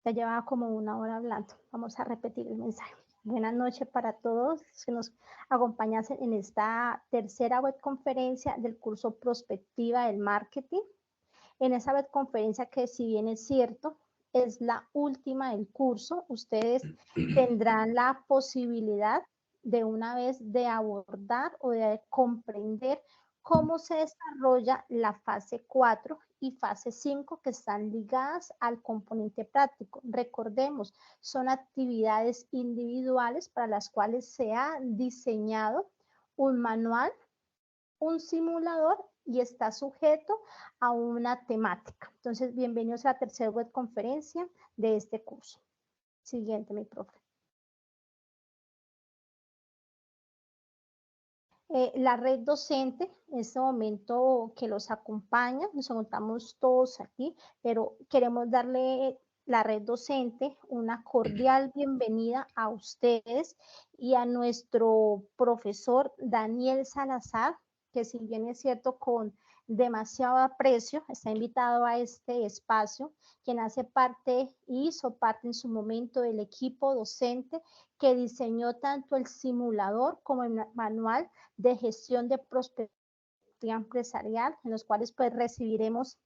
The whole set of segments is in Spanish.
Ya llevaba como 1 hora hablando. Vamos a repetir el mensaje. Buenas noches para todos los que nos acompañasen en esta tercera webconferencia del curso Prospectiva del Marketing. En esa webconferencia que, si bien es cierto, es la última del curso, ustedes tendrán la posibilidad de una vez de abordar o de comprender cómo se desarrolla la fase 4 y fase 5 que están ligadas al componente práctico. Recordemos, son actividades individuales para las cuales se ha diseñado un manual, un simulador y está sujeto a una temática. Entonces, bienvenidos a la tercera webconferencia de este curso. Siguiente, mi profe. La red docente, en este momento que los acompaña, nos encontramos todos aquí, pero queremos darle la red docente una cordial bienvenida a ustedes y a nuestro profesor Daniel Salazar, que si bien es cierto con demasiado aprecio, está invitado a este espacio, quien hace parte, hizo parte en su momento del equipo docente que diseñó tanto el simulador como el manual de gestión de prospectiva empresarial, en los cuales pues recibiremos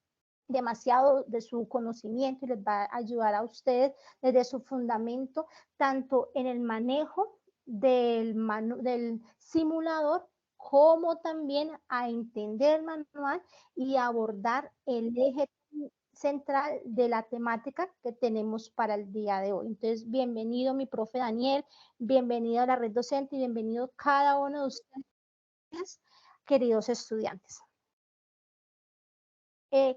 demasiado de su conocimiento y les va a ayudar a ustedes desde su fundamento, tanto en el manejo del simulador, como también a entender el manual y abordar el eje central de la temática que tenemos para el día de hoy. Entonces, bienvenido mi profe Daniel, bienvenido a la red docente y bienvenido cada uno de ustedes, queridos estudiantes.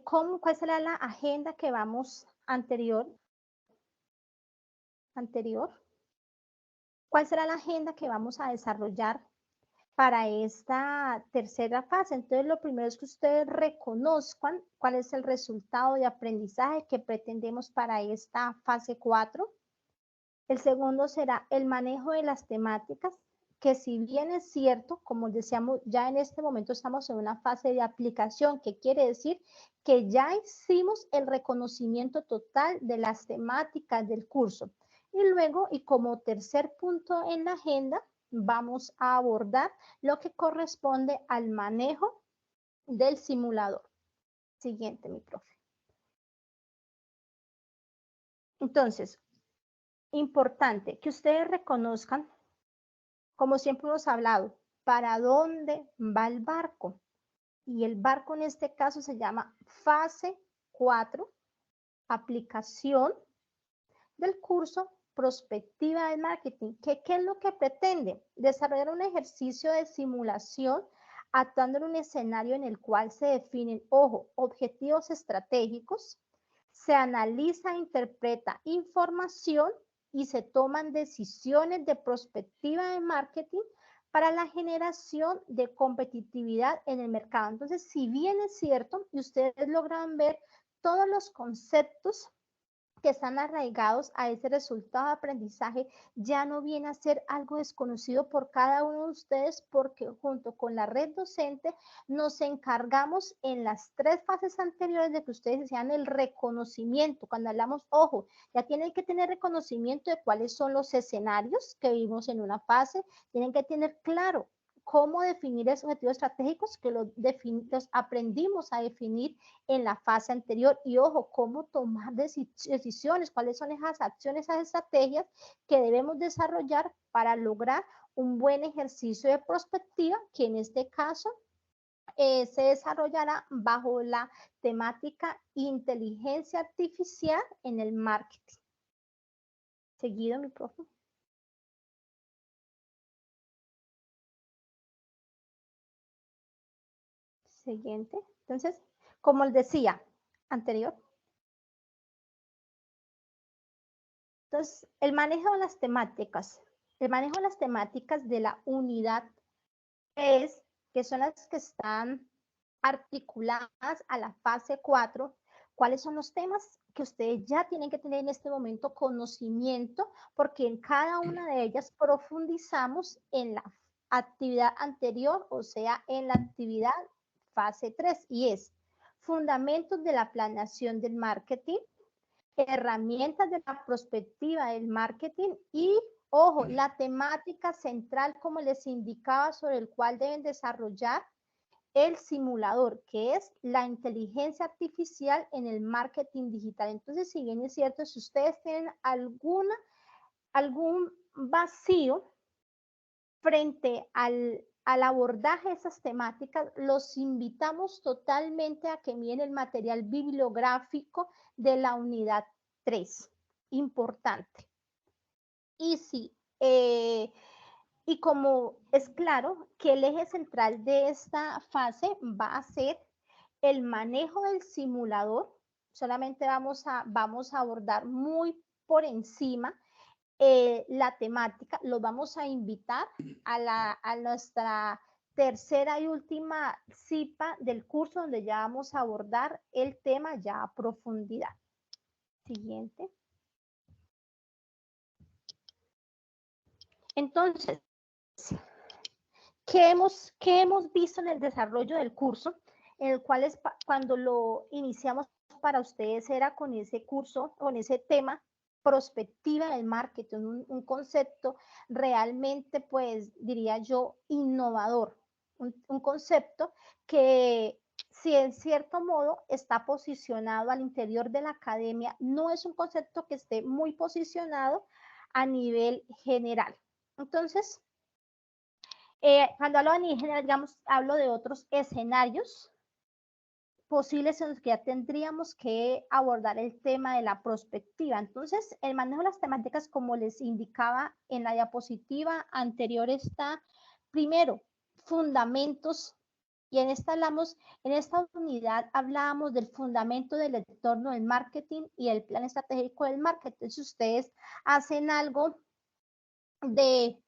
¿Cuál será la agenda que vamos anterior? ¿Cuál será la agenda que vamos a desarrollar para esta tercera fase? Entonces, lo primero es que ustedes reconozcan cuál es el resultado de aprendizaje que pretendemos para esta fase 4. El segundo será el manejo de las temáticas, que si bien es cierto, como decíamos, ya en este momento estamos en una fase de aplicación, que quiere decir que ya hicimos el reconocimiento total de las temáticas del curso. Y luego, y como tercer punto en la agenda, vamos a abordar lo que corresponde al manejo del simulador. Siguiente, mi profe. Entonces, importante que ustedes reconozcan, como siempre hemos hablado, ¿para dónde va el barco? Y el barco en este caso se llama fase 4, aplicación del curso Prospectiva del Marketing. ¿Qué es lo que pretende? Desarrollar un ejercicio de simulación actuando en un escenario en el cual se definen, ojo, objetivos estratégicos, se analiza e interpreta información y se toman decisiones de prospectiva de marketing para la generación de competitividad en el mercado. Entonces, si bien es cierto y ustedes logran ver todos los conceptos que están arraigados a ese resultado de aprendizaje, ya no viene a ser algo desconocido por cada uno de ustedes, porque junto con la red docente nos encargamos en las 3 fases anteriores de que ustedes sean el reconocimiento. Cuando hablamos, ojo, ya tienen que tener reconocimiento de cuáles son los escenarios que vimos en una fase, tienen que tener claro cómo definir esos objetivos estratégicos que los aprendimos a definir en la fase anterior. Y ojo, cómo tomar decisiones, cuáles son esas acciones, esas estrategias que debemos desarrollar para lograr un buen ejercicio de prospectiva, que en este caso se desarrollará bajo la temática inteligencia artificial en el marketing. Seguido, mi profe. Siguiente. Entonces, como les decía anterior, entonces, el manejo de las temáticas de la unidad es que son las que están articuladas a la fase 4. ¿Cuáles son los temas que ustedes ya tienen que tener en este momento conocimiento? Porque en cada una de ellas profundizamos en la actividad anterior, o sea, en la actividad fase 3, y es fundamentos de la planeación del marketing, herramientas de la perspectiva del marketing y, ojo, la temática central, como les indicaba, sobre el cual deben desarrollar el simulador, que es la inteligencia artificial en el marketing digital. Entonces, si bien es cierto, si ustedes tienen algún vacío frente al abordaje de esas temáticas, los invitamos totalmente a que miren el material bibliográfico de la unidad 3. Importante. Y sí, y como es claro que el eje central de esta fase va a ser el manejo del simulador, solamente vamos a abordar muy por encima la temática, los vamos a invitar a nuestra tercera y última cita del curso, donde ya vamos a abordar el tema ya a profundidad. Siguiente. Entonces, ¿qué hemos visto en el desarrollo del curso? En el cual cuando lo iniciamos para ustedes era con ese curso, con ese tema, prospectiva del marketing, un concepto realmente, pues diría yo, innovador, un concepto que, si en cierto modo está posicionado al interior de la academia, no es un concepto que esté muy posicionado a nivel general. Entonces, cuando hablo de nivel general, digamos, hablo de otros escenarios posibles en los que ya tendríamos que abordar el tema de la prospectiva. Entonces, el manejo de las temáticas, como les indicaba en la diapositiva anterior, está primero, fundamentos, y en esta unidad hablábamos del fundamento del entorno del marketing y el plan estratégico del marketing. Si ustedes hacen algo de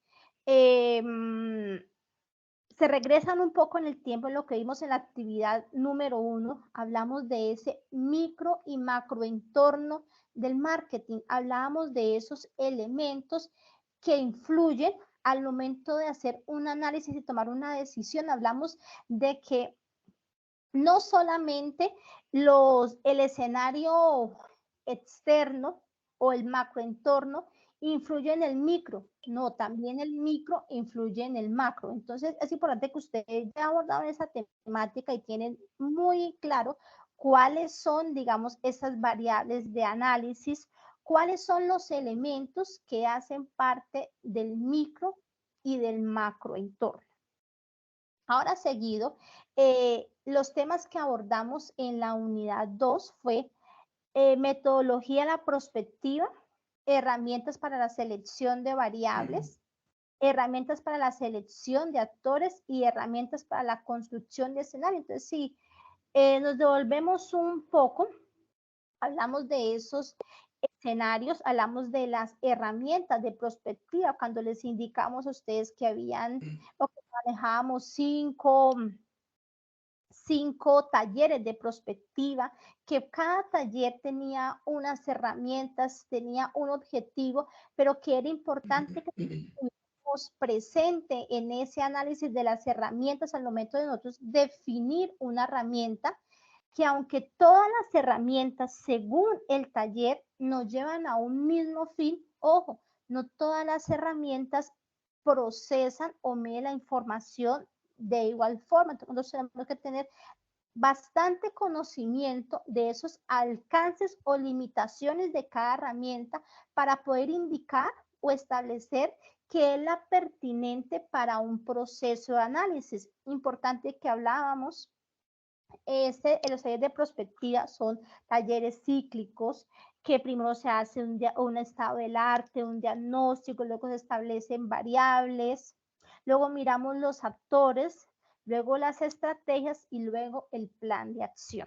se regresan un poco en el tiempo en lo que vimos en la actividad número 1, hablamos de ese micro y macro entorno del marketing, hablábamos de esos elementos que influyen al momento de hacer un análisis y tomar una decisión. Hablamos de que no solamente el escenario externo o el macroentorno influye en el micro, no, también el micro influye en el macro. Entonces, es importante que ustedes ya abordaron esa temática y tienen muy claro cuáles son, digamos, esas variables de análisis, cuáles son los elementos que hacen parte del micro y del macroentorno. Ahora seguido, los temas que abordamos en la unidad 2 fue metodología de la prospectiva, herramientas para la selección de variables, herramientas para la selección de actores y herramientas para la construcción de escenario. Entonces, si nos devolvemos un poco, hablamos de esos escenarios, hablamos de las herramientas de prospectiva, cuando les indicamos a ustedes que habían o que manejábamos cinco talleres de prospectiva, que cada taller tenía unas herramientas, tenía un objetivo, pero que era importante que estuviéramos presente en ese análisis de las herramientas al momento de nosotros definir una herramienta, que aunque todas las herramientas, según el taller, nos llevan a un mismo fin, ojo, no todas las herramientas procesan o miden la información de igual forma. Entonces, tenemos que tener bastante conocimiento de esos alcances o limitaciones de cada herramienta para poder indicar o establecer qué es la pertinente para un proceso de análisis. Importante que hablábamos, los talleres de prospectiva son talleres cíclicos, que primero se hace un estado del arte, un diagnóstico, luego se establecen variables, luego miramos los actores, luego las estrategias y luego el plan de acción.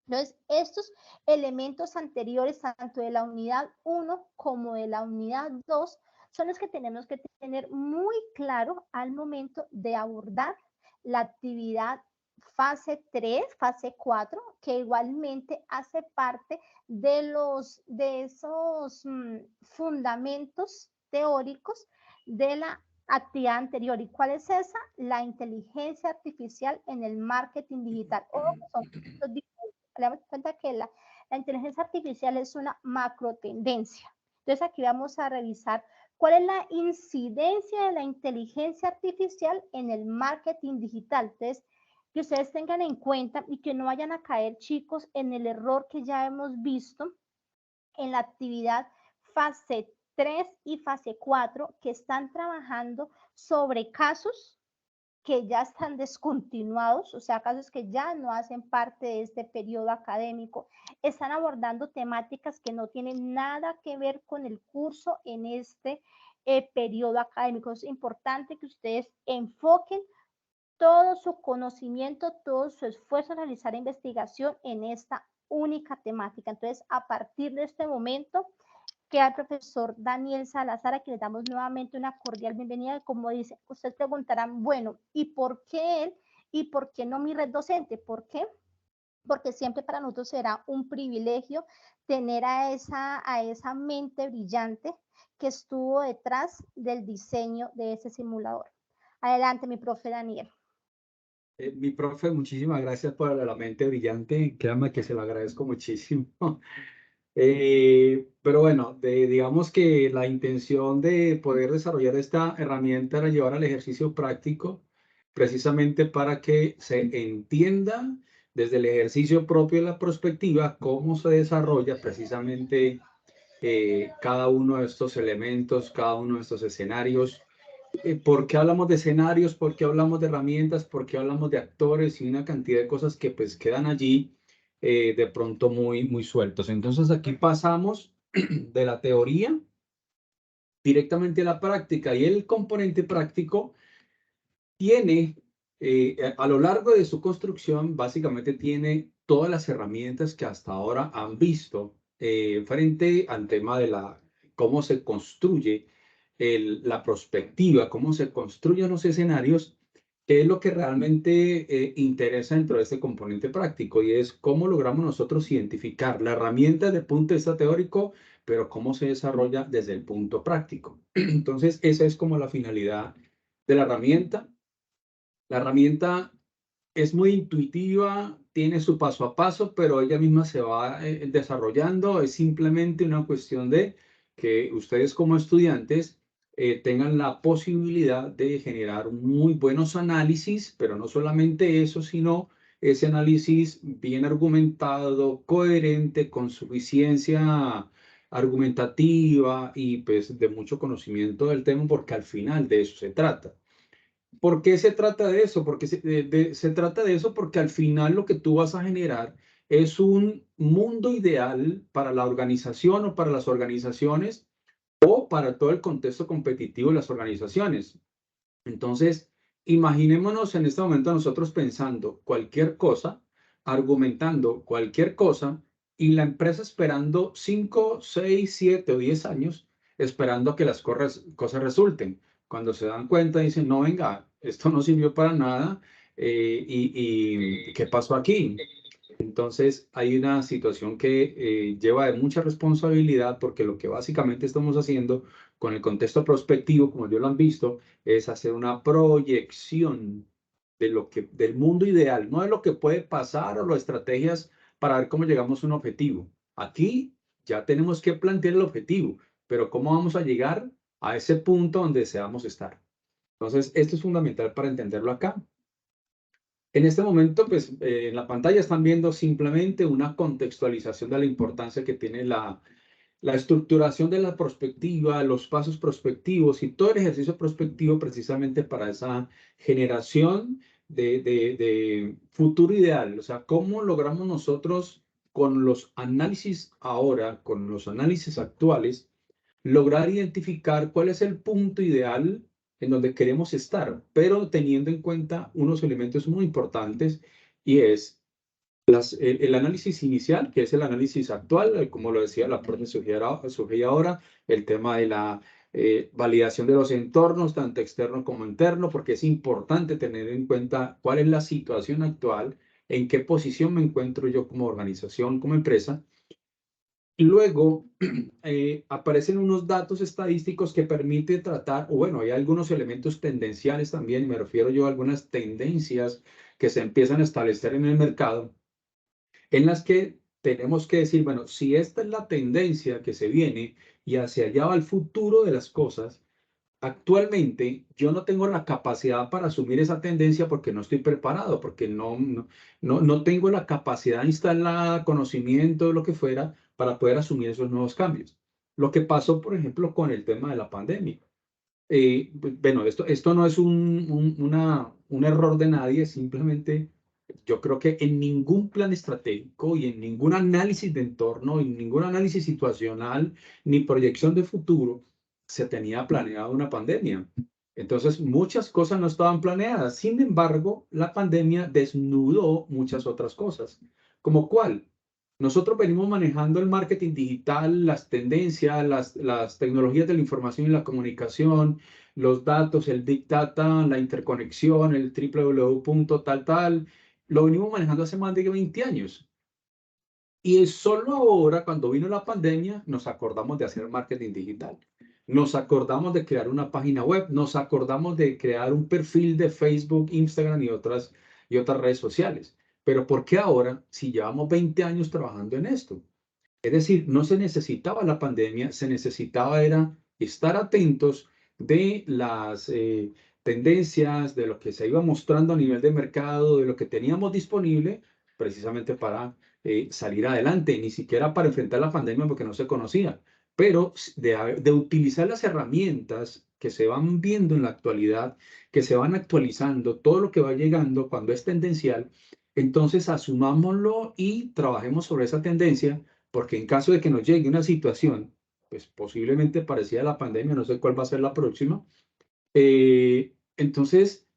Entonces, estos elementos anteriores, tanto de la unidad 1 como de la unidad 2, son los que tenemos que tener muy claro al momento de abordar la actividad fase 3, fase 4, que igualmente hace parte de esos fundamentos teóricos de la actividad anterior. ¿Y cuál es esa? La inteligencia artificial en el marketing digital. O son le damos cuenta que La inteligencia artificial es una macro tendencia. Entonces aquí vamos a revisar cuál es la incidencia de la inteligencia artificial en el marketing digital. Entonces, que ustedes tengan en cuenta y que no vayan a caer, chicos, en el error que ya hemos visto en la actividad fase 3 y fase 4, que están trabajando sobre casos que ya están descontinuados, o sea, casos que ya no hacen parte de este periodo académico, están abordando temáticas que no tienen nada que ver con el curso en este periodo académico. Es importante que ustedes enfoquen todo su conocimiento, todo su esfuerzo en realizar investigación en esta única temática. Entonces, a partir de este momento, queda el profesor Daniel Salazar, a quien le damos nuevamente una cordial bienvenida. Como dice, ustedes preguntarán, bueno, ¿y por qué él? ¿Y por qué no mi red docente? ¿Por qué? Porque siempre para nosotros será un privilegio tener a esa mente brillante que estuvo detrás del diseño de ese simulador. Adelante, mi profe Daniel. Mi profe, muchísimas gracias por la mente brillante. Créanme que se lo agradezco muchísimo. Pero bueno, digamos que la intención de poder desarrollar esta herramienta era llevar al ejercicio práctico, precisamente para que se entienda desde el ejercicio propio de la prospectiva cómo se desarrolla precisamente cada uno de estos elementos, cada uno de estos escenarios. ¿Por qué hablamos de escenarios? ¿Por qué hablamos de herramientas? ¿Por qué hablamos de actores? Y una cantidad de cosas que pues quedan allí de pronto muy sueltos. Entonces aquí pasamos de la teoría directamente a la práctica, y el componente práctico tiene, a lo largo de su construcción, básicamente tiene todas las herramientas que hasta ahora han visto frente al tema de cómo se construye la prospectiva, cómo se construyen los escenarios, que es lo que realmente interesa dentro de este componente práctico, y es cómo logramos nosotros identificar la herramienta desde el punto de vista teórico, pero cómo se desarrolla desde el punto práctico. Entonces, esa es como la finalidad de la herramienta. La herramienta es muy intuitiva, tiene su paso a paso, pero ella misma se va desarrollando. Es simplemente una cuestión de que ustedes como estudiantes tengan la posibilidad de generar muy buenos análisis, pero no solamente eso, sino ese análisis bien argumentado, coherente, con suficiencia argumentativa y pues de mucho conocimiento del tema, porque al final de eso se trata. ¿Por qué se trata de eso? Porque se trata de eso porque al final lo que tú vas a generar es un mundo ideal para la organización o para las organizaciones o para todo el contexto competitivo de las organizaciones. Entonces, imaginémonos en este momento nosotros pensando cualquier cosa, argumentando cualquier cosa, y la empresa esperando 5, 6, 7 o 10 años, esperando que las cosas resulten. Cuando se dan cuenta, dicen, no, venga, esto no sirvió para nada, y ¿qué pasó aquí? Entonces, hay una situación que lleva de mucha responsabilidad, porque lo que básicamente estamos haciendo con el contexto prospectivo, como ya lo han visto, es hacer una proyección del mundo ideal, no de lo que puede pasar o las estrategias para ver cómo llegamos a un objetivo. Aquí ya tenemos que plantear el objetivo, pero cómo vamos a llegar a ese punto donde deseamos estar. Entonces, esto es fundamental para entenderlo acá. En este momento, pues en la pantalla están viendo simplemente una contextualización de la importancia que tiene la estructuración de la prospectiva, los pasos prospectivos y todo el ejercicio prospectivo, precisamente para esa generación de futuro ideal. O sea, cómo logramos nosotros con los análisis ahora, con los análisis actuales, lograr identificar cuál es el punto ideal en donde queremos estar, pero teniendo en cuenta unos elementos muy importantes, y es el análisis inicial, que es el análisis actual, como lo decía la profe sugería ahora, el tema de la validación de los entornos, tanto externo como interno, porque es importante tener en cuenta cuál es la situación actual, en qué posición me encuentro yo como organización, como empresa. Y luego aparecen unos datos estadísticos que permiten tratar, o bueno, hay algunos elementos tendenciales también, me refiero yo a algunas tendencias que se empiezan a establecer en el mercado, en las que tenemos que decir, bueno, si esta es la tendencia que se viene y hacia allá va el futuro de las cosas, actualmente yo no tengo la capacidad para asumir esa tendencia porque no estoy preparado, porque no tengo la capacidad instalada, conocimiento, lo que fuera, para poder asumir esos nuevos cambios. Lo que pasó, por ejemplo, con el tema de la pandemia. Bueno, esto no es un error de nadie, simplemente yo creo que en ningún plan estratégico y en ningún análisis de entorno, en ningún análisis situacional ni proyección de futuro se tenía planeado una pandemia. Entonces, muchas cosas no estaban planeadas. Sin embargo, la pandemia desnudó muchas otras cosas. ¿Como cuál? Nosotros venimos manejando el marketing digital, las tendencias, las tecnologías de la información y la comunicación, los datos, el Big Data, la interconexión, el www. Tal. Lo venimos manejando hace más de 20 años. Y es solo ahora, cuando vino la pandemia, nos acordamos de hacer marketing digital. Nos acordamos de crear una página web, nos acordamos de crear un perfil de Facebook, Instagram y otras redes sociales. Pero ¿por qué ahora, si llevamos 20 años trabajando en esto? Es decir, no se necesitaba la pandemia, se necesitaba era estar atentos de las tendencias, de lo que se iba mostrando a nivel de mercado, de lo que teníamos disponible, precisamente para salir adelante, ni siquiera para enfrentar la pandemia porque no se conocía, pero de utilizar las herramientas que se van viendo en la actualidad, que se van actualizando, todo lo que va llegando cuando es tendencial, entonces asumámoslo y trabajemos sobre esa tendencia porque en caso de que nos llegue una situación, pues posiblemente parecida a la pandemia, no sé cuál va a ser la próxima, entonces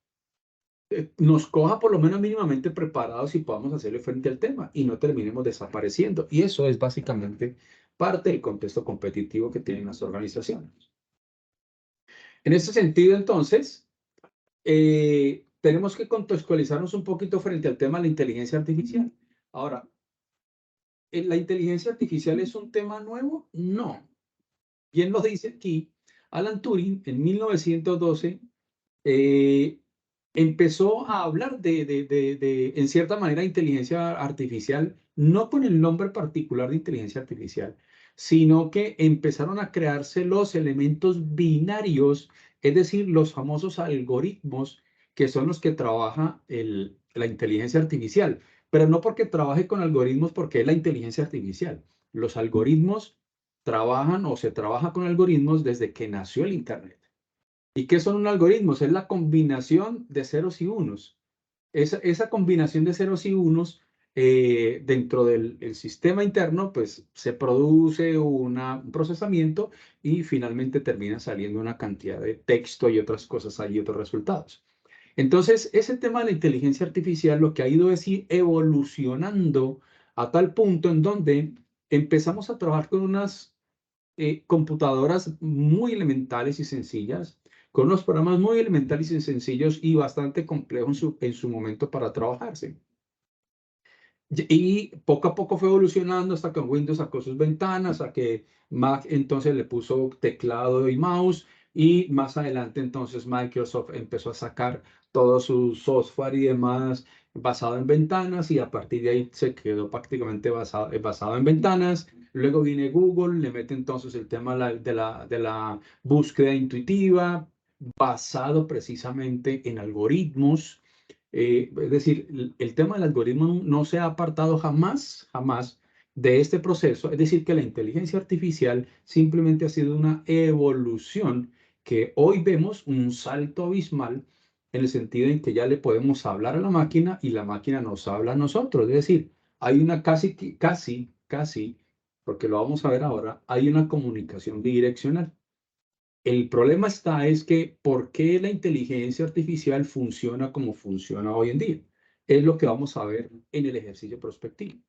nos coja por lo menos mínimamente preparados y podamos hacerle frente al tema y no terminemos desapareciendo. Y eso es básicamente parte del contexto competitivo que tienen las organizaciones. En este sentido, entonces, tenemos que contextualizarnos un poquito frente al tema de la inteligencia artificial. Ahora, ¿la inteligencia artificial es un tema nuevo? No. Bien lo dice aquí, Alan Turing en 1912 eh, empezó a hablar en cierta manera, inteligencia artificial, no con el nombre particular de inteligencia artificial, sino que empezaron a crearse los elementos binarios, es decir, los famosos algoritmos que son los que trabaja la inteligencia artificial, pero no porque trabaje con algoritmos porque es la inteligencia artificial. Los algoritmos trabajan o se trabaja con algoritmos desde que nació el Internet. ¿Y qué son un algoritmo? Es la combinación de ceros y unos. Esa combinación de ceros y unos dentro del sistema interno, pues se produce un procesamiento y finalmente termina saliendo una cantidad de texto y otras cosas ahí, otros resultados. Entonces, ese tema de la inteligencia artificial lo que ha ido es ir evolucionando a tal punto en donde empezamos a trabajar con unas computadoras muy elementales y sencillas, con unos programas muy elementales y sencillos y bastante complejos en su momento para trabajarse. Y poco a poco fue evolucionando hasta que Windows sacó sus ventanas, a que Mac entonces le puso teclado y mouse, y más adelante entonces Microsoft empezó a sacar todo su software y demás basado en ventanas, y a partir de ahí se quedó prácticamente basado en ventanas. Luego viene Google, le mete entonces el tema de la búsqueda intuitiva basado precisamente en algoritmos. Es decir, el tema del algoritmo no se ha apartado jamás de este proceso. Es decir, que la inteligencia artificial simplemente ha sido una evolución que hoy vemos un salto abismal en el sentido en que ya le podemos hablar a la máquina y la máquina nos habla a nosotros. Es decir, hay una casi, porque lo vamos a ver ahora, hay una comunicación bidireccional. El problema es que ¿por qué la inteligencia artificial funciona como funciona hoy en día? Es lo que vamos a ver en el ejercicio prospectivo.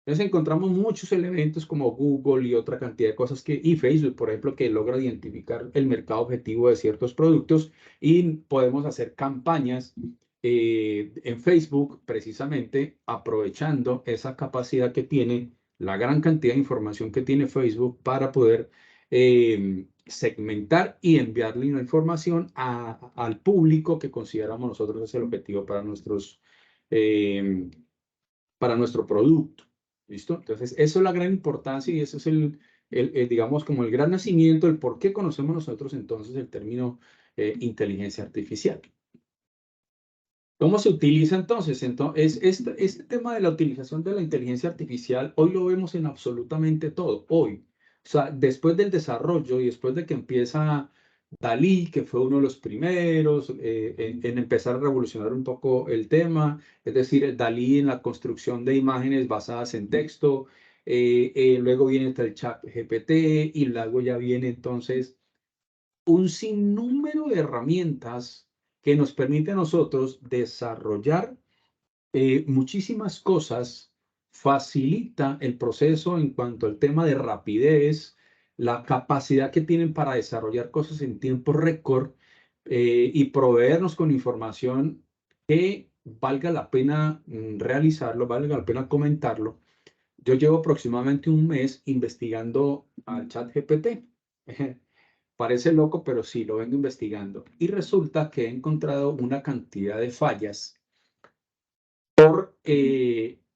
Entonces encontramos muchos elementos como Google y otra cantidad de cosas y Facebook, por ejemplo, que logra identificar el mercado objetivo de ciertos productos y podemos hacer campañas en Facebook precisamente aprovechando esa capacidad que tiene, la gran cantidad de información que tiene Facebook para poder segmentar y enviarle una información al público que consideramos nosotros es el objetivo para nuestro producto. ¿Listo? Entonces, eso es la gran importancia y eso es digamos, como el gran nacimiento, el por qué conocemos nosotros entonces el término inteligencia artificial. ¿Cómo se utiliza entonces? Entonces, este tema de la utilización de la inteligencia artificial, hoy lo vemos en absolutamente todo, hoy. O sea, después del desarrollo y después de que empieza Dalí, que fue uno de los primeros en empezar a revolucionar un poco el tema, es decir, Dalí en la construcción de imágenes basadas en texto, luego viene el chat GPT y luego ya viene entonces un sinnúmero de herramientas que nos permite a nosotros desarrollar muchísimas cosas, facilita el proceso en cuanto al tema de rapidez, la capacidad que tienen para desarrollar cosas en tiempo récord y proveernos con información que valga la pena realizarlo, valga la pena comentarlo. Yo llevo aproximadamente un mes investigando al chat GPT. Parece loco, pero sí, lo vengo investigando. Y resulta que he encontrado una cantidad de fallas por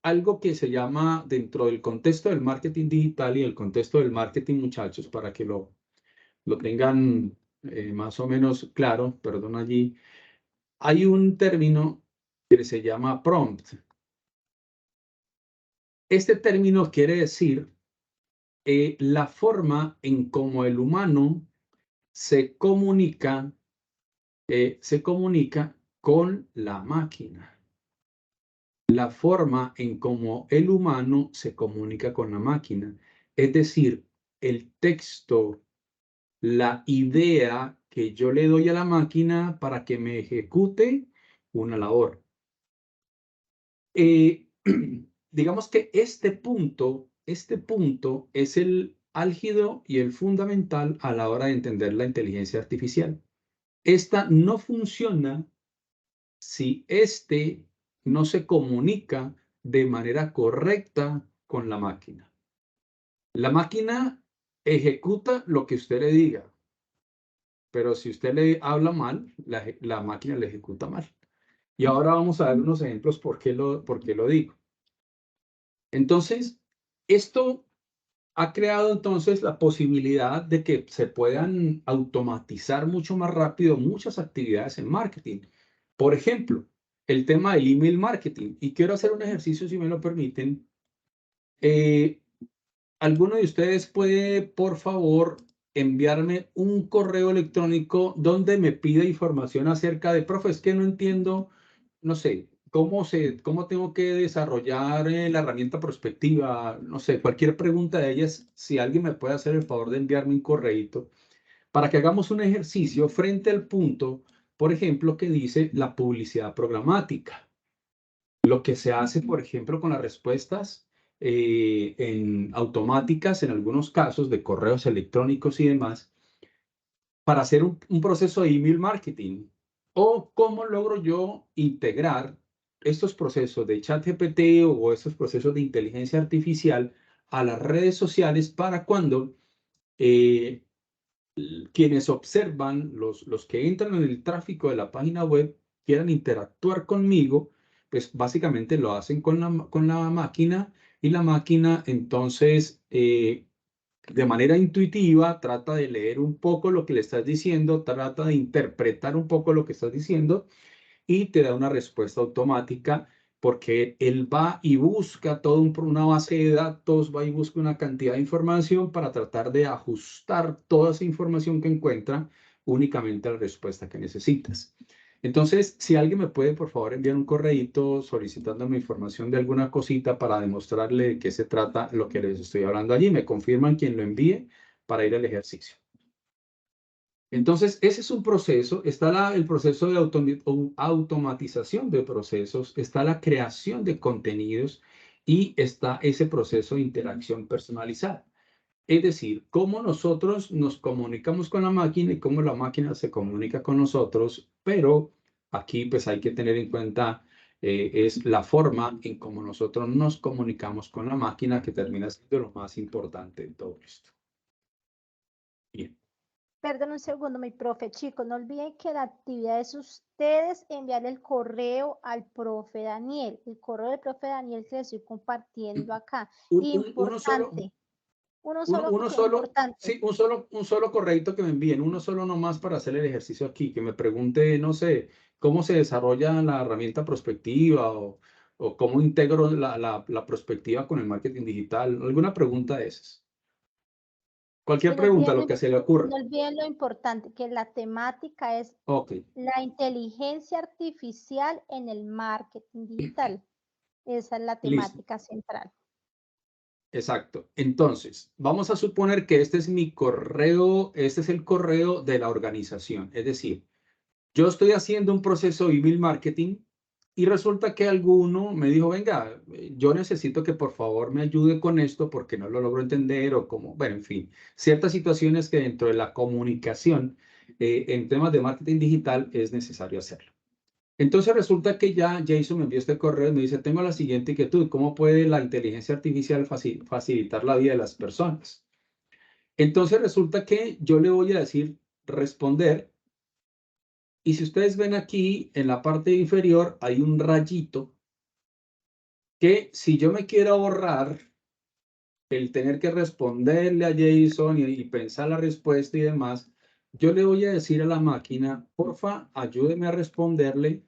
algo que se llama dentro del contexto del marketing digital y el contexto del marketing, muchachos, para que lo tengan más o menos claro, perdón allí, hay un término que se llama prompt. Este término quiere decir la forma en cómo el humano se comunica con la máquina. La forma en cómo el humano se comunica con la máquina. Es decir, el texto, la idea que yo le doy a la máquina para que me ejecute una labor. Digamos que este punto es el álgido y el fundamental a la hora de entender la inteligencia artificial. Esta no funciona si este no se comunica de manera correcta con la máquina. La máquina ejecuta lo que usted le diga, pero si usted le habla mal, la máquina le ejecuta mal. Y ahora vamos a dar unos ejemplos por qué lo digo. Entonces, esto ha creado entonces la posibilidad de que se puedan automatizar mucho más rápido muchas actividades en marketing. Por ejemplo, el tema del email marketing. Y quiero hacer un ejercicio, si me lo permiten. ¿Alguno de ustedes puede, por favor, enviarme un correo electrónico donde me pida información acerca de, profe, es que no entiendo, no sé, cómo tengo que desarrollar la herramienta prospectiva? No sé, cualquier pregunta de ellas, si alguien me puede hacer el favor de enviarme un correíto para que hagamos un ejercicio frente al punto, por ejemplo, que dice la publicidad programática. Lo que se hace, por ejemplo, con las respuestas automáticas en algunos casos de correos electrónicos y demás, para hacer un proceso de email marketing. O cómo logro yo integrar estos procesos de chat GPT o estos procesos de inteligencia artificial a las redes sociales para cuando eh, quienes observan, los que entran en el tráfico de la página web, quieran interactuar conmigo, pues básicamente lo hacen con la máquina y la máquina entonces de manera intuitiva trata de leer un poco lo que le estás diciendo, trata de interpretar un poco lo que estás diciendo y te da una respuesta automática porque él va y busca una base de datos, va y busca una cantidad de información para tratar de ajustar toda esa información que encuentra únicamente a la respuesta que necesitas. Entonces, si alguien me puede, por favor, enviar un correíto solicitándome información de alguna cosita para demostrarle de qué se trata lo que les estoy hablando allí, me confirman quien lo envíe para ir al ejercicio. Entonces, ese es un proceso. Está el proceso de automatización de procesos, está la creación de contenidos y está ese proceso de interacción personalizada. Es decir, cómo nosotros nos comunicamos con la máquina y cómo la máquina se comunica con nosotros, pero aquí pues hay que tener en cuenta es la forma en cómo nosotros nos comunicamos con la máquina que termina siendo lo más importante de todo esto. Bien. Perdón un segundo, mi profe, chicos, no olviden que la actividad es ustedes enviar el correo al profe Daniel, el correo del profe Daniel que les estoy compartiendo acá. Uno solo, Importante, uno solo, uno solo, importante. sí, un solo correíto que me envíen, uno solo nomás para hacer el ejercicio aquí, que me pregunte, no sé, cómo se desarrolla la herramienta prospectiva o cómo integro la prospectiva con el marketing digital, alguna pregunta de esas. Cualquier Y pregunta, lo que se le ocurra. no olviden lo importante, que la temática es Ok, la inteligencia artificial en el marketing digital. Esa es la listo. temática central. Exacto. Entonces, vamos a suponer que este es mi correo, este es el correo de la organización. Es decir, yo estoy haciendo un proceso de email marketing y resulta que alguno me dijo, venga, yo necesito que por favor me ayude con esto porque no lo logro entender o como, bueno, en fin, ciertas situaciones que dentro de la comunicación en temas de marketing digital es necesario hacerlo. Entonces resulta que ya Jason me envió este correo y me dice, tengo la siguiente inquietud, ¿cómo puede la inteligencia artificial facilitar la vida de las personas? Entonces resulta que yo le voy a decir responder y si ustedes ven aquí en la parte inferior hay un rayito que si yo me quiero ahorrar el tener que responderle a Jason y pensar la respuesta y demás, yo le voy a decir a la máquina, porfa, ayúdeme a responderle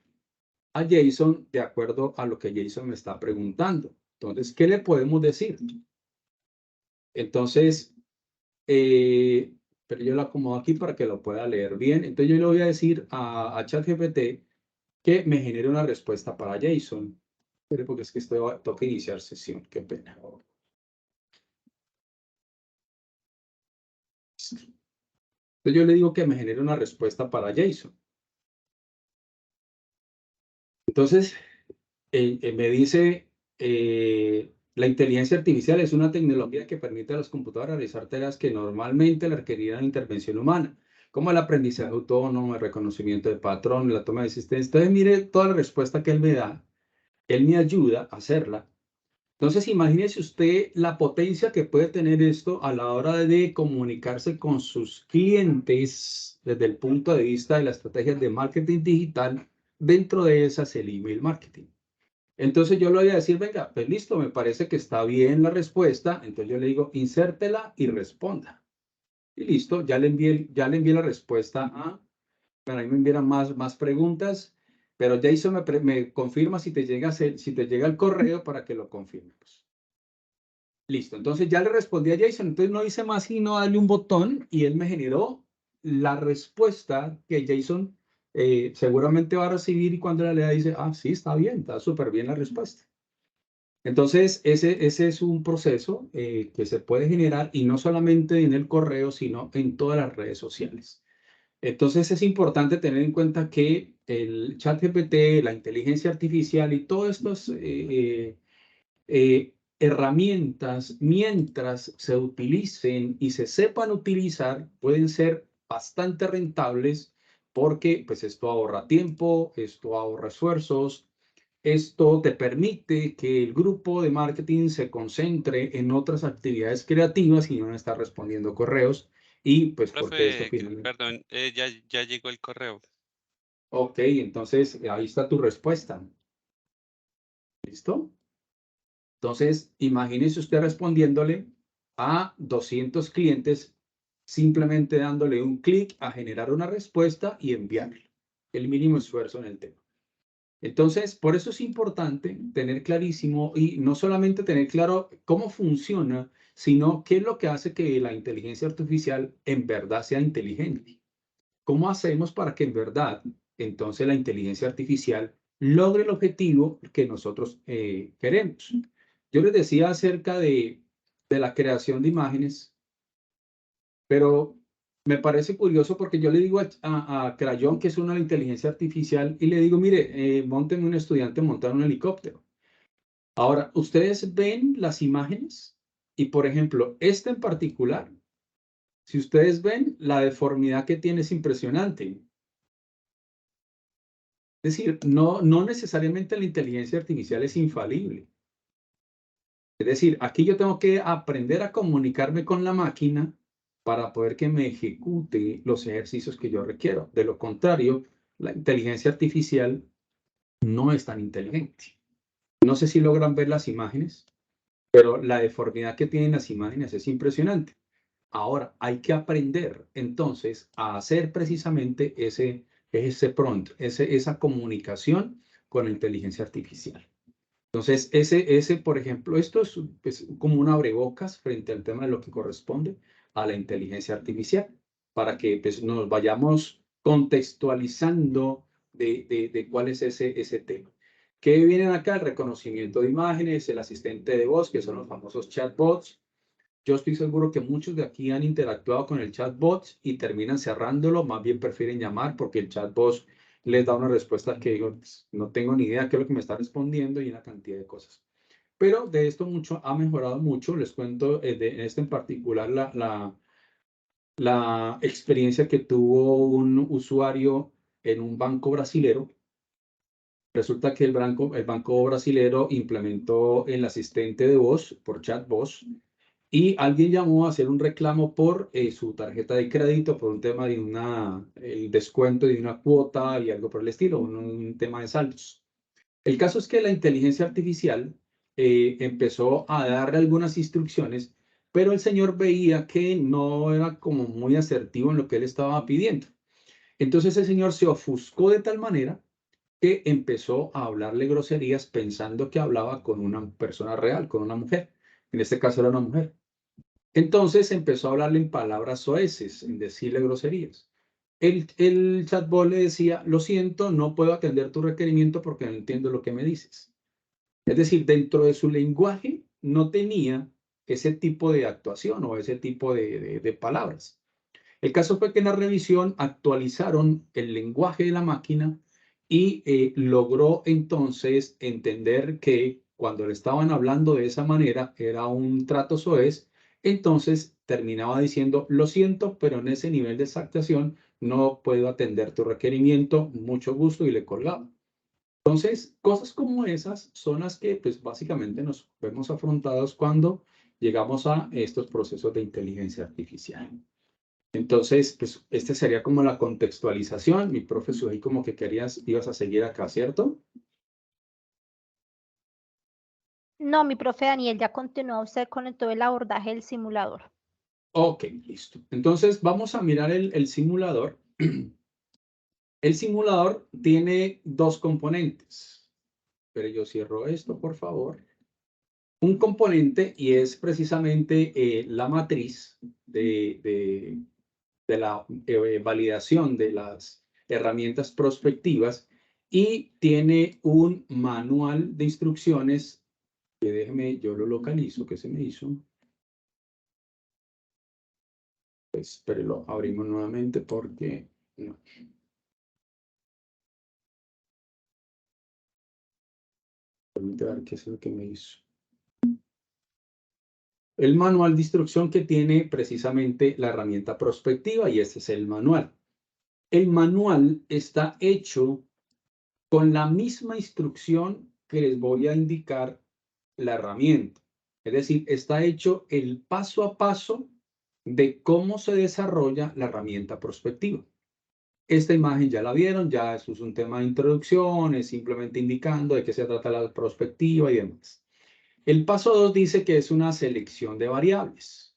a Jason de acuerdo a lo que Jason me está preguntando. Entonces, ¿qué le podemos decir? Entonces, pero yo lo acomodo aquí para que lo pueda leer bien. Entonces, yo le voy a decir a ChatGPT que me genere una respuesta para Jason. Pero porque es que toca iniciar sesión, qué pena. Entonces, yo le digo que me genere una respuesta para Jason. Entonces, me dice, la inteligencia artificial es una tecnología que permite a los computadores realizar tareas que normalmente le requerirían intervención humana, como el aprendizaje autónomo, el reconocimiento de patrones, la toma de decisiones. Entonces, mire toda la respuesta que él me da, él me ayuda a hacerla. Entonces, imagínese usted la potencia que puede tener esto a la hora de comunicarse con sus clientes desde el punto de vista de las estrategias de marketing digital. Dentro de esas, el email marketing. Entonces yo le voy a decir, venga, pues listo, me parece que está bien la respuesta. Entonces yo le digo, insértela y responda. Y listo, ya le envié la respuesta a, bueno, ahí me envían más preguntas, pero Jason me confirma si te llega el correo para que lo confirmemos. Listo, entonces ya le respondí a Jason, entonces no hice más sino darle un botón y él me generó la respuesta que Jason seguramente va a recibir y cuando la lea dice, ah, sí, está bien, está súper bien la respuesta. Entonces, ese es un proceso que se puede generar y no solamente en el correo, sino en todas las redes sociales. Entonces, es importante tener en cuenta que el ChatGPT, la inteligencia artificial y todas estas herramientas, mientras se utilicen y se sepan utilizar, pueden ser bastante rentables porque pues esto ahorra tiempo, esto ahorra esfuerzos, esto te permite que el grupo de marketing se concentre en otras actividades creativas y no en estar respondiendo correos. Y pues porque esto Profe, finalmente. perdón, ya llegó el correo. Ok, entonces ahí está tu respuesta. ¿Listo? Entonces, imagínese usted respondiéndole a 200 clientes, simplemente dándole un clic a generar una respuesta y enviarle el mínimo esfuerzo en el tema. Entonces, por eso es importante tener clarísimo y no solamente tener claro cómo funciona, sino qué es lo que hace que la inteligencia artificial en verdad sea inteligente. ¿Cómo hacemos para que en verdad entonces la inteligencia artificial logre el objetivo que nosotros queremos? Yo les decía acerca de la creación de imágenes, pero me parece curioso porque yo le digo a Crayon, que es una inteligencia artificial, y le digo, mire, monten un estudiante montar un helicóptero. Ahora, ustedes ven las imágenes y, por ejemplo, esta en particular, si ustedes ven, la deformidad que tiene es impresionante. Es decir, no necesariamente la inteligencia artificial es infalible. Es decir, aquí yo tengo que aprender a comunicarme con la máquina para poder que me ejecute los ejercicios que yo requiero. De lo contrario, la inteligencia artificial no es tan inteligente. No sé si logran ver las imágenes, pero la deformidad que tienen las imágenes es impresionante. Ahora, hay que aprender entonces a hacer precisamente ese prompt, esa comunicación con la inteligencia artificial. Entonces, por ejemplo, esto es como un abrebocas frente al tema de lo que corresponde a la inteligencia artificial, para que pues, nos vayamos contextualizando de cuál es ese tema. ¿Qué vienen acá? El reconocimiento de imágenes, el asistente de voz, que son los famosos chatbots. Yo estoy seguro que muchos de aquí han interactuado con el chatbot y terminan cerrándolo, más bien prefieren llamar porque el chatbot les da una respuesta que digo, "Pues, no tengo ni idea qué es lo que me está respondiendo" y una cantidad de cosas. Pero de esto ha mejorado mucho. Les cuento en este en particular la experiencia que tuvo un usuario en un banco brasilero. Resulta que el banco brasilero implementó el asistente de voz por chatbot y alguien llamó a hacer un reclamo por su tarjeta de crédito por un tema de el descuento de una cuota y algo por el estilo, un tema de saldos. El caso es que la inteligencia artificial empezó a darle algunas instrucciones, pero el señor veía que no era como muy asertivo en lo que él estaba pidiendo. Entonces el señor se ofuscó de tal manera que empezó a hablarle groserías pensando que hablaba con una persona real, con una mujer. En este caso era una mujer. Entonces empezó a hablarle en palabras soeces, en decirle groserías. El chatbot le decía, lo siento, no puedo atender tu requerimiento porque no entiendo lo que me dices. Es decir, dentro de su lenguaje no tenía ese tipo de actuación o ese tipo de palabras. El caso fue que en la revisión actualizaron el lenguaje de la máquina y logró entonces entender que cuando le estaban hablando de esa manera era un trato soez, entonces terminaba diciendo, lo siento, pero en ese nivel de exactación no puedo atender tu requerimiento, mucho gusto, y le colgaba. Entonces, cosas como esas son las que pues básicamente nos vemos afrontados cuando llegamos a estos procesos de inteligencia artificial. Entonces, pues, este sería como la contextualización. Mi profesor ahí como que ibas a seguir acá, ¿cierto? No, mi profe Daniel, ya continuó usted con todo el abordaje del simulador. Ok, listo. Entonces, vamos a mirar el simulador. El simulador tiene dos componentes. Pero yo cierro esto, por favor. Un componente, y es precisamente la matriz de la validación de las herramientas prospectivas, y tiene un manual de instrucciones que déjeme, yo lo localizo, que se me hizo. Pues, pero lo abrimos nuevamente porque no. Permítame ver qué es lo que me hizo. El manual de instrucción que tiene precisamente la herramienta prospectiva, y este es el manual. El manual está hecho con la misma instrucción que les voy a indicar la herramienta. Es decir, está hecho el paso a paso de cómo se desarrolla la herramienta prospectiva. Esta imagen ya la vieron, ya eso es un tema de introducción, es simplemente indicando de qué se trata la prospectiva y demás. El paso 2 dice que es una selección de variables.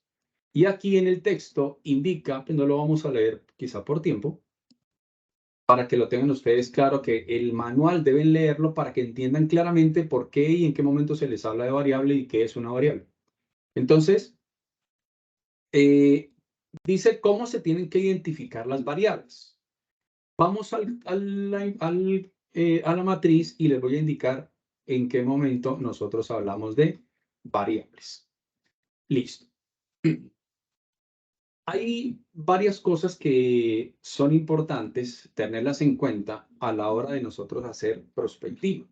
Y aquí en el texto indica, pues no lo vamos a leer quizá por tiempo, para que lo tengan ustedes claro, que el manual deben leerlo para que entiendan claramente por qué y en qué momento se les habla de variable y qué es una variable. Entonces, dice cómo se tienen que identificar las variables. Vamos a la matriz y les voy a indicar en qué momento nosotros hablamos de variables. Listo. Hay varias cosas que son importantes tenerlas en cuenta a la hora de nosotros hacer prospectiva.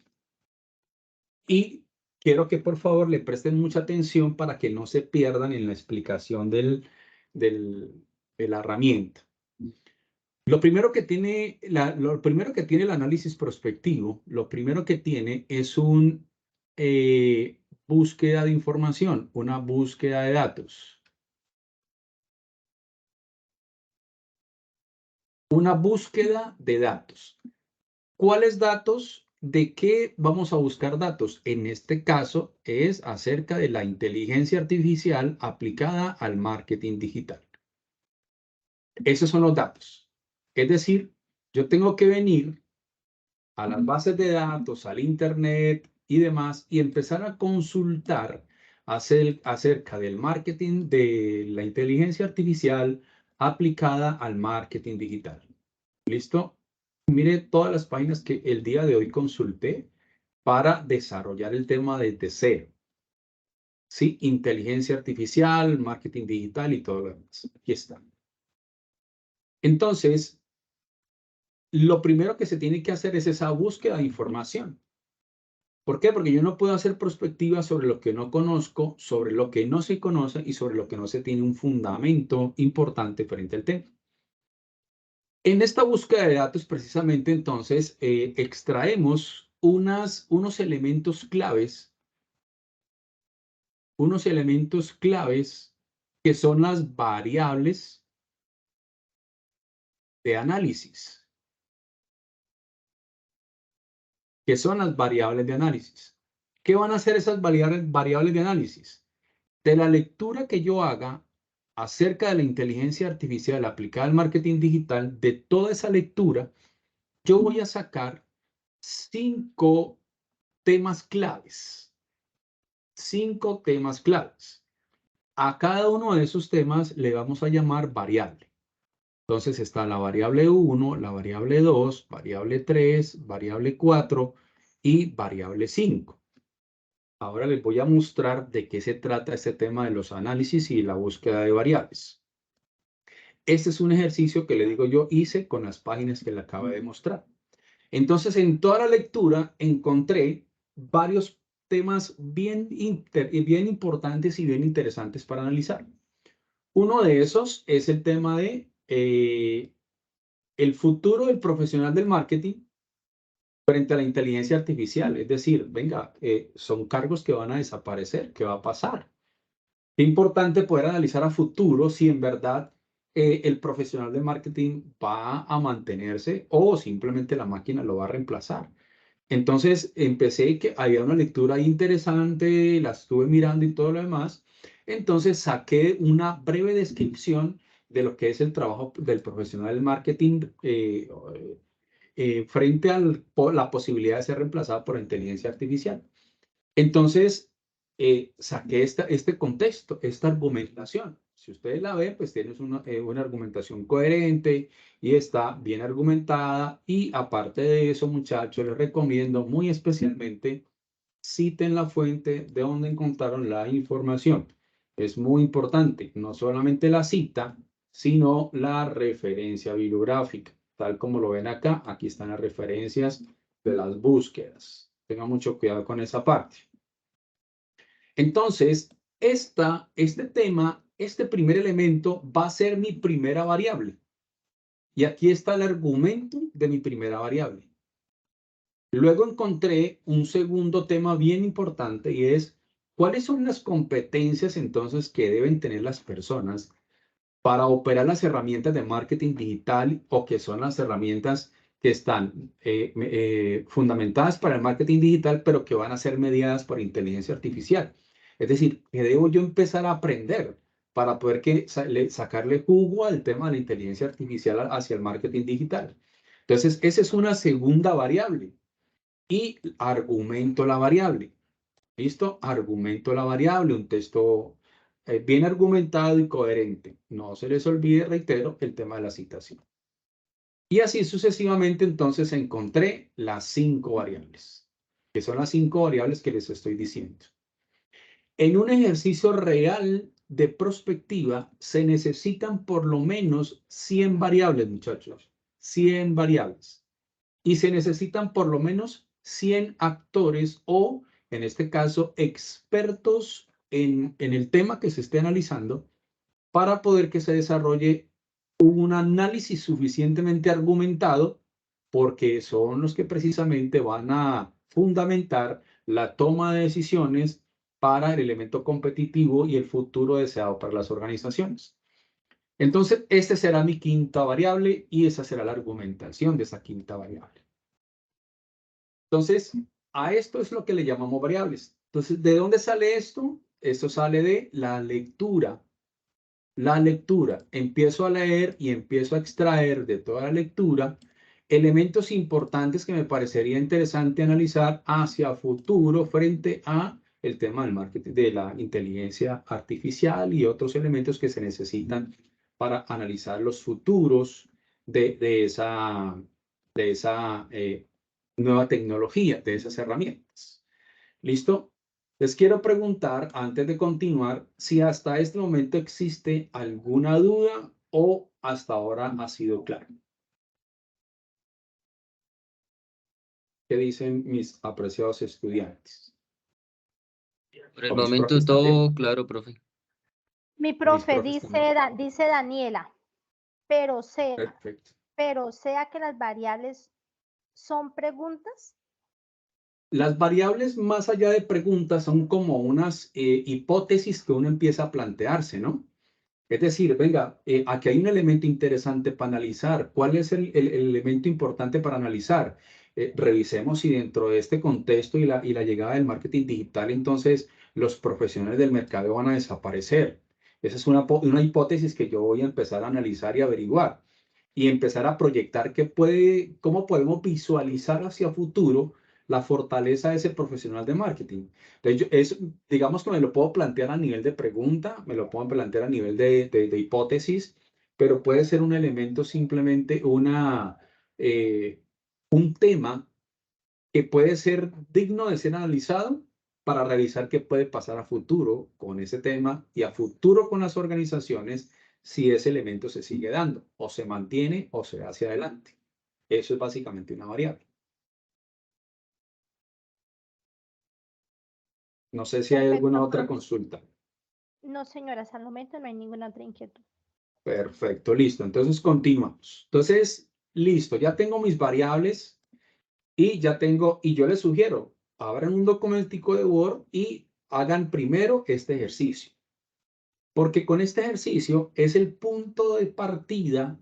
Y quiero que por favor le presten mucha atención para que no se pierdan en la explicación de la herramienta. Lo primero que tiene el análisis prospectivo, lo primero que tiene es una búsqueda de información, una búsqueda de datos. una búsqueda de datos. ¿Cuáles datos? ¿De qué vamos a buscar datos? En este caso es acerca de la inteligencia artificial aplicada al marketing digital. Esos son los datos. Es decir, yo tengo que venir a las bases de datos, al Internet y demás, y empezar a consultar acerca del marketing de la inteligencia artificial aplicada al marketing digital. ¿Listo? Mire todas las páginas que el día de hoy consulté para desarrollar el tema desde cero. Sí, inteligencia artificial, marketing digital y todo lo demás. Aquí está. Entonces, lo primero que se tiene que hacer es esa búsqueda de información. ¿Por qué? Porque yo no puedo hacer prospectiva sobre lo que no conozco, sobre lo que no se conoce y sobre lo que no se tiene un fundamento importante frente al tema. En esta búsqueda de datos, precisamente, entonces, extraemos unos elementos claves que son las variables de análisis. ¿Qué son las variables de análisis? ¿Qué van a hacer esas variables de análisis? De la lectura que yo haga acerca de la inteligencia artificial aplicada al marketing digital, de toda esa lectura, yo voy a sacar 5 temas claves. 5 temas claves. A cada uno de esos temas le vamos a llamar variable. Entonces está la variable 1, la variable 2, variable 3, variable 4 y variable 5. Ahora les voy a mostrar de qué se trata este tema de los análisis y la búsqueda de variables. Este es un ejercicio que le digo yo hice con las páginas que le acabo de mostrar. Entonces, en toda la lectura encontré varios temas bien importantes y bien interesantes para analizar. Uno de esos es el tema de el futuro del profesional del marketing frente a la inteligencia artificial. Es decir, venga, son cargos que van a desaparecer. ¿Qué va a pasar? Qué importante poder analizar a futuro si en verdad el profesional de marketing va a mantenerse o simplemente la máquina lo va a reemplazar. Entonces empecé que había una lectura interesante, la estuve mirando y todo lo demás. Entonces saqué una breve descripción de lo que es el trabajo del profesional del marketing frente a la posibilidad de ser reemplazada por inteligencia artificial. Entonces, saqué este contexto, esta argumentación. Si ustedes la ven, pues tienes una argumentación coherente y está bien argumentada. Y aparte de eso, muchachos, les recomiendo muy especialmente citen la fuente de donde encontraron la información. Es muy importante, no solamente la cita, sino la referencia bibliográfica. Tal como lo ven acá, aquí están las referencias de las búsquedas. Tengan mucho cuidado con esa parte. Entonces, este tema, este primer elemento va a ser mi primera variable. Y aquí está el argumento de mi primera variable. Luego encontré un segundo tema bien importante y es, ¿cuáles son las competencias entonces que deben tener las personas para operar las herramientas de marketing digital o que son las herramientas que están fundamentadas para el marketing digital, pero que van a ser mediadas por inteligencia artificial? Es decir, que debo yo empezar a aprender para poder sacarle jugo al tema de la inteligencia artificial hacia el marketing digital. Entonces, esa es una segunda variable. Y argumento la variable. ¿Listo? Argumento la variable, un texto bien argumentado y coherente. No se les olvide, reitero, el tema de la citación. Y así sucesivamente, entonces encontré las 5 variables, que son las 5 variables que les estoy diciendo. En un ejercicio real de prospectiva se necesitan por lo menos 100 variables, muchachos. 100 variables. Y se necesitan por lo menos 100 actores o, en este caso, expertos en el tema que se esté analizando para poder que se desarrolle un análisis suficientemente argumentado, porque son los que precisamente van a fundamentar la toma de decisiones para el elemento competitivo y el futuro deseado para las organizaciones. Entonces, esta será mi quinta variable y esa será la argumentación de esa quinta variable. Entonces, a esto es lo que le llamamos variables. Entonces, ¿de dónde sale esto? Esto sale de la lectura. La lectura. Empiezo a leer y empiezo a extraer de toda la lectura elementos importantes que me parecería interesante analizar hacia futuro frente a el tema del marketing, de la inteligencia artificial y otros elementos que se necesitan para analizar los futuros de esa nueva tecnología, de esas herramientas. ¿Listo? Les quiero preguntar, antes de continuar, si hasta este momento existe alguna duda o hasta ahora ha sido claro. ¿Qué dicen mis apreciados estudiantes? Por el ¿O mis momento profes también? todo claro, profe. Mi Mis profe profes también. dice Daniela, pero Perfecto. sea que las variables son preguntas. Las variables más allá de preguntas son como unas hipótesis que uno empieza a plantearse, ¿no? Es decir, venga, aquí hay un elemento interesante para analizar. ¿Cuál es el elemento importante para analizar? Revisemos si dentro de este contexto y la llegada del marketing digital, entonces los profesionales del mercado van a desaparecer. Esa es una hipótesis que yo voy a empezar a analizar y averiguar y empezar a proyectar cómo podemos visualizar hacia futuro la fortaleza de ese profesional de marketing. Entonces, digamos que me lo puedo plantear a nivel de pregunta, me lo puedo plantear a nivel de hipótesis, pero puede ser un elemento simplemente un tema que puede ser digno de ser analizado para revisar qué puede pasar a futuro con ese tema y a futuro con las organizaciones si ese elemento se sigue dando o se mantiene o se va hacia adelante. Eso es básicamente una variable. No sé si hay alguna Perfecto, otra profe. consulta. No, señoras, al momento no hay ninguna otra inquietud. Perfecto, listo. Entonces continuamos. Entonces, listo, ya tengo mis variables y yo les sugiero, abran un documentico de Word y hagan primero este ejercicio. Porque con este ejercicio es el punto de partida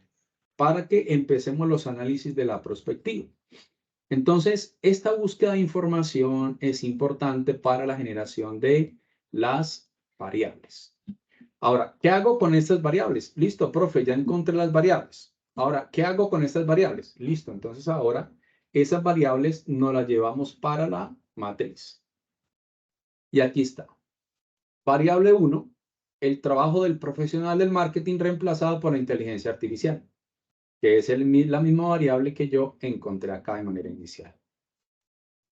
para que empecemos los análisis de la prospectiva. Entonces, esta búsqueda de información es importante para la generación de las variables. Ahora, ¿qué hago con estas variables? Listo, profe, ya encontré las variables. Ahora, ¿qué hago con estas variables? Listo, entonces ahora esas variables nos las llevamos para la matriz. Y aquí está. Variable 1, el trabajo del profesional del marketing reemplazado por la inteligencia artificial, que es la misma variable que yo encontré acá de manera inicial.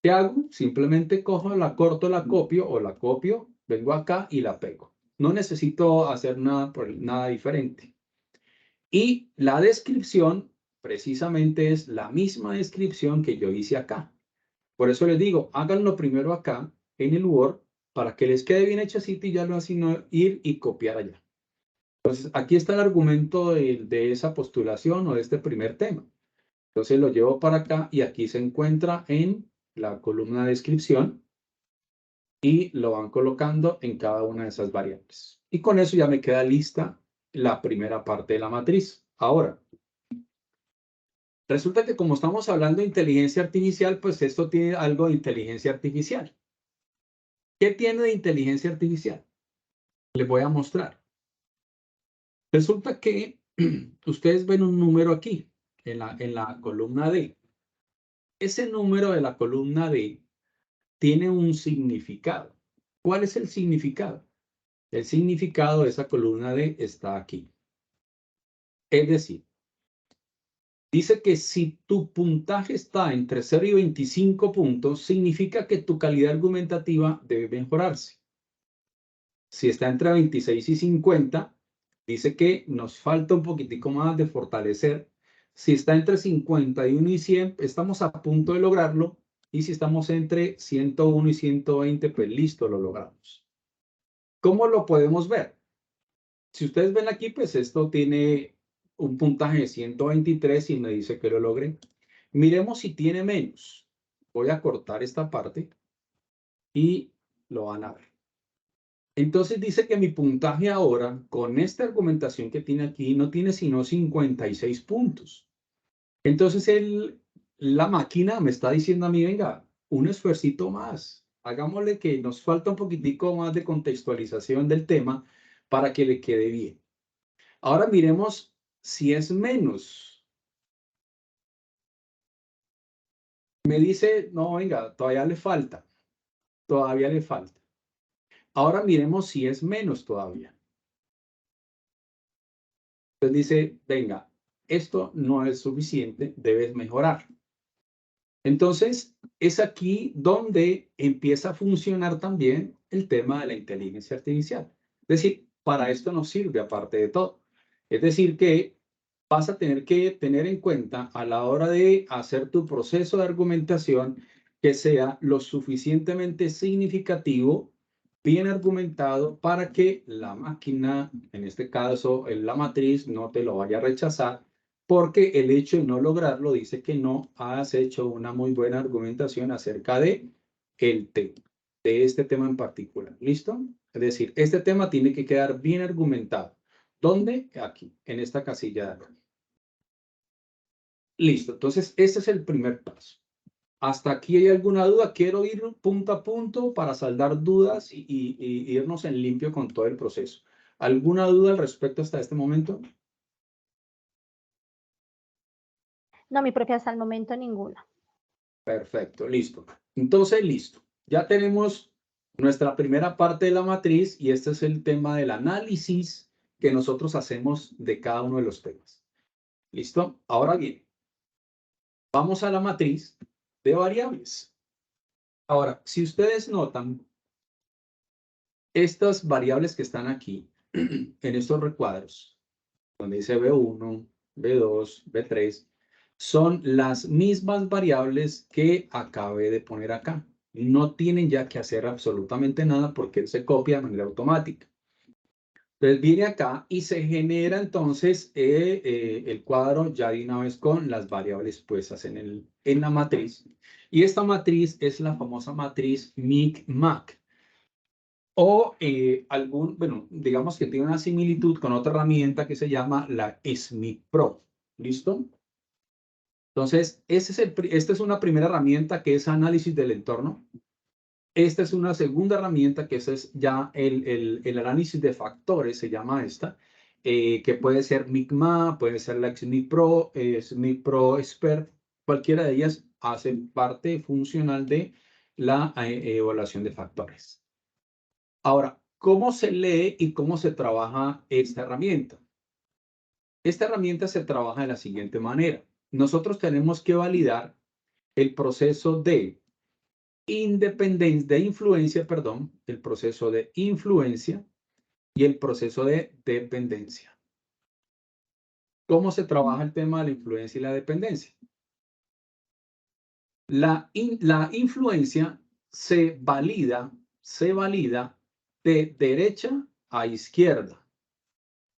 ¿Qué hago? Simplemente cojo, la corto, la copio, vengo acá y la pego. No necesito hacer nada diferente. Y la descripción precisamente es la misma descripción que yo hice acá. Por eso les digo, háganlo primero acá en el Word para que les quede bien hechecito y ya lo hacen ir y copiar allá. Entonces, aquí está el argumento de esa postulación o de este primer tema. Entonces lo llevo para acá y aquí se encuentra en la columna de descripción y lo van colocando en cada una de esas variables. Y con eso ya me queda lista la primera parte de la matriz. Ahora, resulta que como estamos hablando de inteligencia artificial, pues esto tiene algo de inteligencia artificial. ¿Qué tiene de inteligencia artificial? Les voy a mostrar. Resulta que ustedes ven un número aquí, en la columna D. Ese número de la columna D tiene un significado. ¿Cuál es el significado? El significado de esa columna D está aquí. Es decir, dice que si tu puntaje está entre 0 y 25 puntos, significa que tu calidad argumentativa debe mejorarse. Si está entre 26 y 50, dice que nos falta un poquitico más de fortalecer. Si está entre 51 y 100, estamos a punto de lograrlo. Y si estamos entre 101 y 120, pues listo, lo logramos. ¿Cómo lo podemos ver? Si ustedes ven aquí, pues esto tiene un puntaje de 123 y me dice que lo logré. Miremos si tiene menos. Voy a cortar esta parte y lo van a ver. Entonces dice que mi puntaje ahora, con esta argumentación que tiene aquí, no tiene sino 56 puntos. Entonces la máquina me está diciendo a mí, venga, un esfuercito más. Hagámosle que nos falta un poquitico más de contextualización del tema para que le quede bien. Ahora miremos si es menos. Me dice, no, venga, todavía le falta. Todavía le falta. Ahora miremos si es menos todavía. Entonces dice, venga, esto no es suficiente, debes mejorar. Entonces, es aquí donde empieza a funcionar también el tema de la inteligencia artificial. Es decir, para esto nos sirve aparte de todo. Es decir, que vas a tener que tener en cuenta a la hora de hacer tu proceso de argumentación que sea lo suficientemente significativo, bien argumentado para que la máquina, en este caso la matriz, no te lo vaya a rechazar, porque el hecho de no lograrlo dice que no has hecho una muy buena argumentación acerca de de este tema en particular. ¿Listo? Es decir, este tema tiene que quedar bien argumentado. ¿Dónde? Aquí, en esta casilla de acá. Listo. Entonces, este es el primer paso. ¿Hasta aquí hay alguna duda? Quiero ir punto a punto para saldar dudas y irnos en limpio con todo el proceso. ¿Alguna duda al respecto hasta este momento? No, mi profe, hasta el momento ninguna. Perfecto, listo. Entonces, listo. Ya tenemos nuestra primera parte de la matriz y este es el tema del análisis que nosotros hacemos de cada uno de los temas. ¿Listo? Ahora bien, vamos a la matriz de variables. Ahora, si ustedes notan, estas variables que están aquí, en estos recuadros, donde dice B1, B2, B3, son las mismas variables que acabé de poner acá. No tienen ya que hacer absolutamente nada porque él se copia de manera automática. Entonces viene acá y se genera entonces el cuadro ya de una vez con las variables puestas en la matriz. Y esta matriz es la famosa matriz Micmac. O bueno, digamos que tiene una similitud con otra herramienta que se llama la Smith Pro. ¿Listo? Entonces, esta es una primera herramienta que es análisis del entorno. Esta es una segunda herramienta que es ya el análisis de factores, se llama esta, que puede ser Micmac, puede ser la Smith Pro Expert. Cualquiera de ellas hace parte funcional de la evaluación de factores. Ahora, ¿cómo se lee y cómo se trabaja esta herramienta? Esta herramienta se trabaja de la siguiente manera. Nosotros tenemos que validar el proceso de influencia, perdón, el proceso de influencia y el proceso de dependencia. ¿Cómo se trabaja el tema de la influencia y la dependencia? La influencia se valida de derecha a izquierda.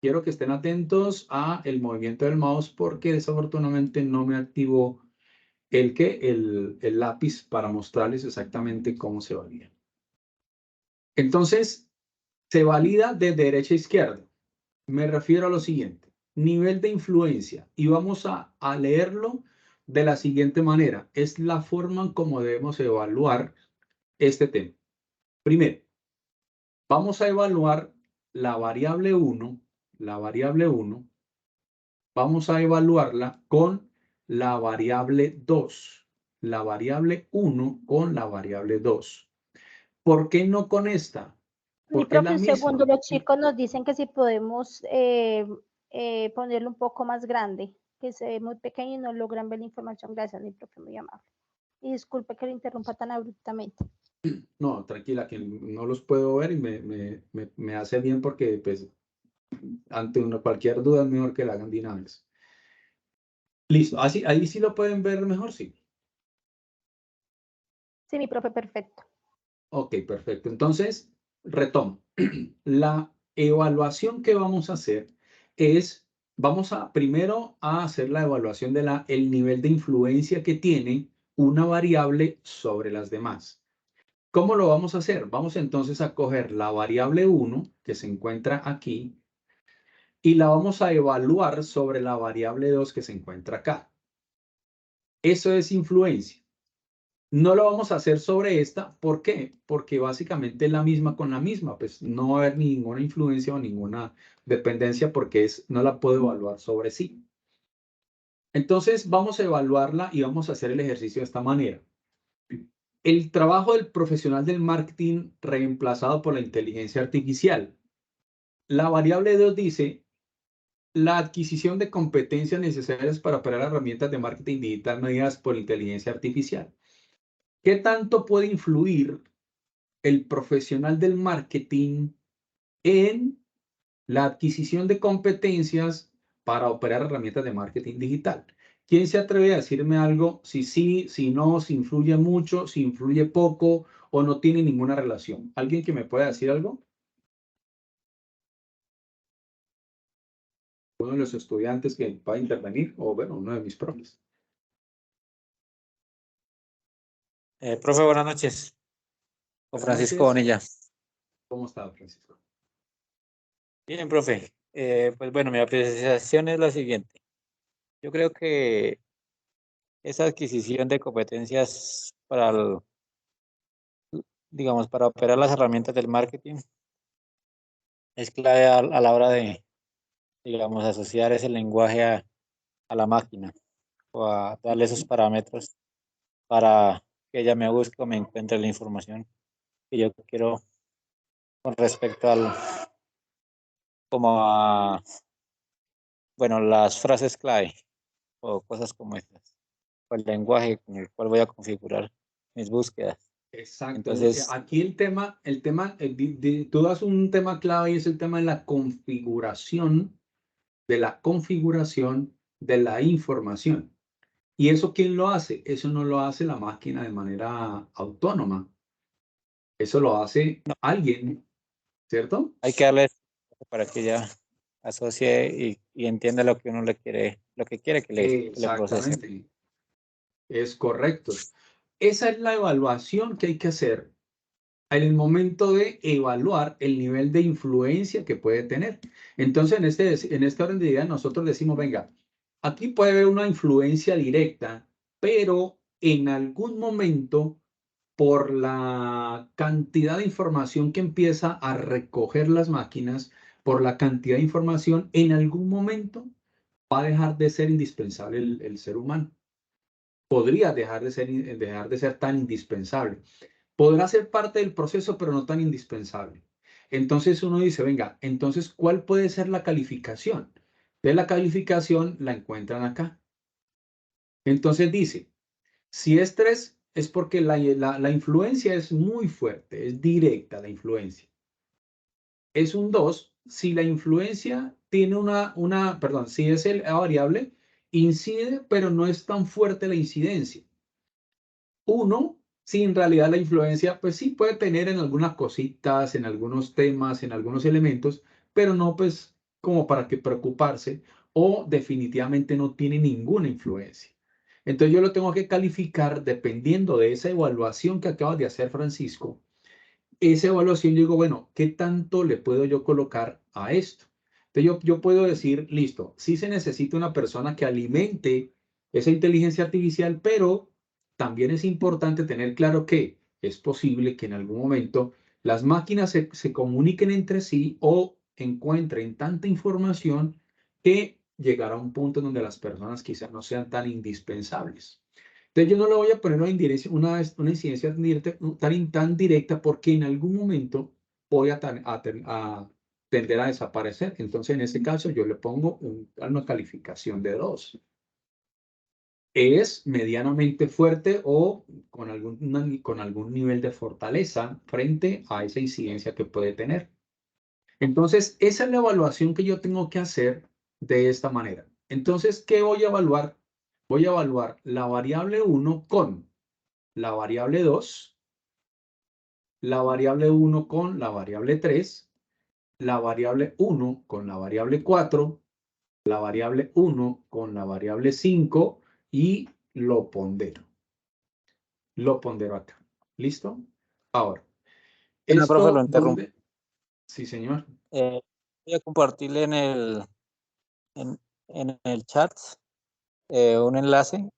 Quiero que estén atentos a el movimiento del mouse porque desafortunadamente no me activó el lápiz para mostrarles exactamente cómo se valida. Entonces, se valida de derecha a izquierda. Me refiero a lo siguiente, nivel de influencia, y vamos a leerlo de la siguiente manera. Es la forma en cómo debemos evaluar este tema. Primero, vamos a evaluar la variable 1, vamos a evaluarla con la variable 2, la variable 1 con la variable 2. ¿Por qué no con esta? Mi Porque es profe, la un misma. segundo, los chicos nos dicen que si podemos ponerlo un poco más grande, que se ve muy pequeño y no logran ver la información. Gracias, mi profe, muy amable. Y disculpe que le interrumpa tan abruptamente. No, tranquila, que no los puedo ver y me hace bien porque pues ante cualquier duda es mejor que la hagan de una vez. Listo, así, ahí sí lo pueden ver mejor, sí. Sí, mi profe, perfecto. Ok, perfecto. Entonces, retomo. La evaluación que vamos a hacer es, vamos a primero a hacer la evaluación de el nivel de influencia que tiene una variable sobre las demás. ¿Cómo lo vamos a hacer? Vamos entonces a coger la variable 1 que se encuentra aquí y la vamos a evaluar sobre la variable 2 que se encuentra acá. Eso es influencia. No lo vamos a hacer sobre esta. ¿Por qué? Porque básicamente es la misma con la misma. Pues no va a haber ninguna influencia o ninguna dependencia porque no la puedo evaluar sobre sí. Entonces vamos a evaluarla y vamos a hacer el ejercicio de esta manera. El trabajo del profesional del marketing reemplazado por la inteligencia artificial. La variable 2 dice la adquisición de competencias necesarias para operar herramientas de marketing digital medidas por inteligencia artificial. ¿Qué tanto puede influir el profesional del marketing en la adquisición de competencias para operar herramientas de marketing digital? ¿Quién se atreve a decirme algo? Si sí, si no, si influye mucho, si influye poco o no tiene ninguna relación. ¿Alguien que me pueda decir algo? Uno de los estudiantes que va a intervenir o, bueno, uno de mis profes. Profe, buenas noches. Con Buenas Francisco noches. Bonilla. ¿Cómo está, Francisco? Bien, profe. Pues bueno, mi apreciación es la siguiente. Yo creo que esa adquisición de competencias digamos, para operar las herramientas del marketing es clave a la hora de, digamos, asociar ese lenguaje a la máquina o a darle esos parámetros para que ella me busque o me encuentre la información que yo quiero con respecto como a, bueno, las frases clave o cosas como estas, o el lenguaje con el cual voy a configurar mis búsquedas. Exacto. Entonces, Aquí tú das un tema clave y es el tema de la configuración, de la información. ¿Y eso quién lo hace? Eso no lo hace la máquina de manera autónoma. Eso lo hace no, alguien, ¿cierto? hay que darle para que ella asocie y entienda lo que uno le quiere, lo que quiere que le procese. Exactamente. Es correcto. Esa es la evaluación que hay que hacer en el momento de evaluar el nivel de influencia que puede tener. Entonces, en este orden de ideas, nosotros decimos, venga, aquí puede haber una influencia directa, pero en algún momento, por la cantidad de información que empieza a recoger las máquinas, por la cantidad de información, en algún momento va a dejar de ser indispensable el ser humano. Podría dejar de ser tan indispensable. Podrá ser parte del proceso, pero no tan indispensable. Entonces uno dice, venga, entonces, ¿cuál puede ser la calificación? De la calificación la encuentran acá. Entonces dice, si es 3, es porque la influencia es muy fuerte, es directa la influencia. Es un 2 si la influencia tiene perdón, si es la variable, incide, pero no es tan fuerte la incidencia. 1, si en realidad la influencia, pues sí puede tener en algunas cositas, en algunos temas, en algunos elementos, pero no pues como para que preocuparse o definitivamente no tiene ninguna influencia. Entonces yo lo tengo que calificar dependiendo de esa evaluación que acaba de hacer Francisco. Esa evaluación, yo digo, bueno, ¿qué tanto le puedo yo colocar a esto? Entonces yo puedo decir, listo, sí se necesita una persona que alimente esa inteligencia artificial, pero también es importante tener claro que es posible que en algún momento las máquinas se comuniquen entre sí o encuentren tanta información que llegará a un punto donde las personas quizás no sean tan indispensables. Entonces yo no le voy a poner una incidencia tan directa porque en algún momento voy a tender a desaparecer. Entonces en ese caso yo le pongo una calificación de 2. Es medianamente fuerte o con algún nivel de fortaleza frente a esa incidencia que puede tener. Entonces esa es la evaluación que yo tengo que hacer de esta manera. Entonces, ¿qué voy a evaluar? Voy a evaluar la variable 1 con la variable 2, la variable 1 con la variable 3, la variable 1 con la variable 4, la variable 1 con la variable 5 y lo pondero. Lo pondero acá. ¿Listo? Ahora, Bueno, profe, lo esto, interrumpo. ¿dónde? Sí, señor. Voy a compartirle en el chat un enlace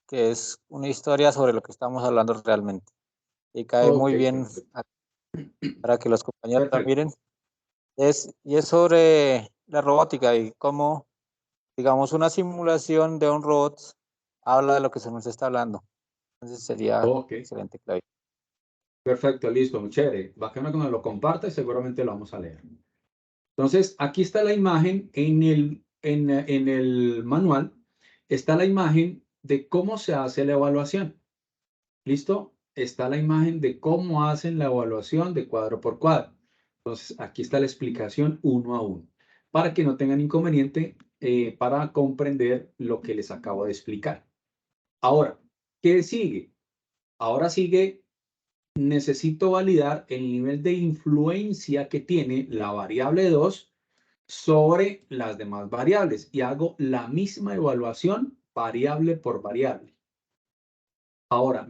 que es una historia sobre lo que estamos hablando realmente. Y cae Ok, muy bien perfecto. para que los compañeros la Perfecto. miren. Y es sobre la robótica y cómo, digamos, una simulación de un robot habla de lo que se nos está hablando. Entonces sería Ok, excelente, Claudio. perfecto, listo, muy chévere. Bacano que nos lo comparte y seguramente lo vamos a leer. Entonces, aquí está la imagen en el manual. Está la imagen de cómo se hace la evaluación. ¿Listo? Está la imagen de cómo hacen la evaluación de cuadro por cuadro. Entonces, aquí está la explicación uno a uno, para que no tengan inconveniente para comprender lo que les acabo de explicar. Ahora, ¿qué sigue? Ahora sigue, necesito validar el nivel de influencia que tiene la variable 2 sobre las demás variables y hago la misma evaluación variable por variable. Ahora,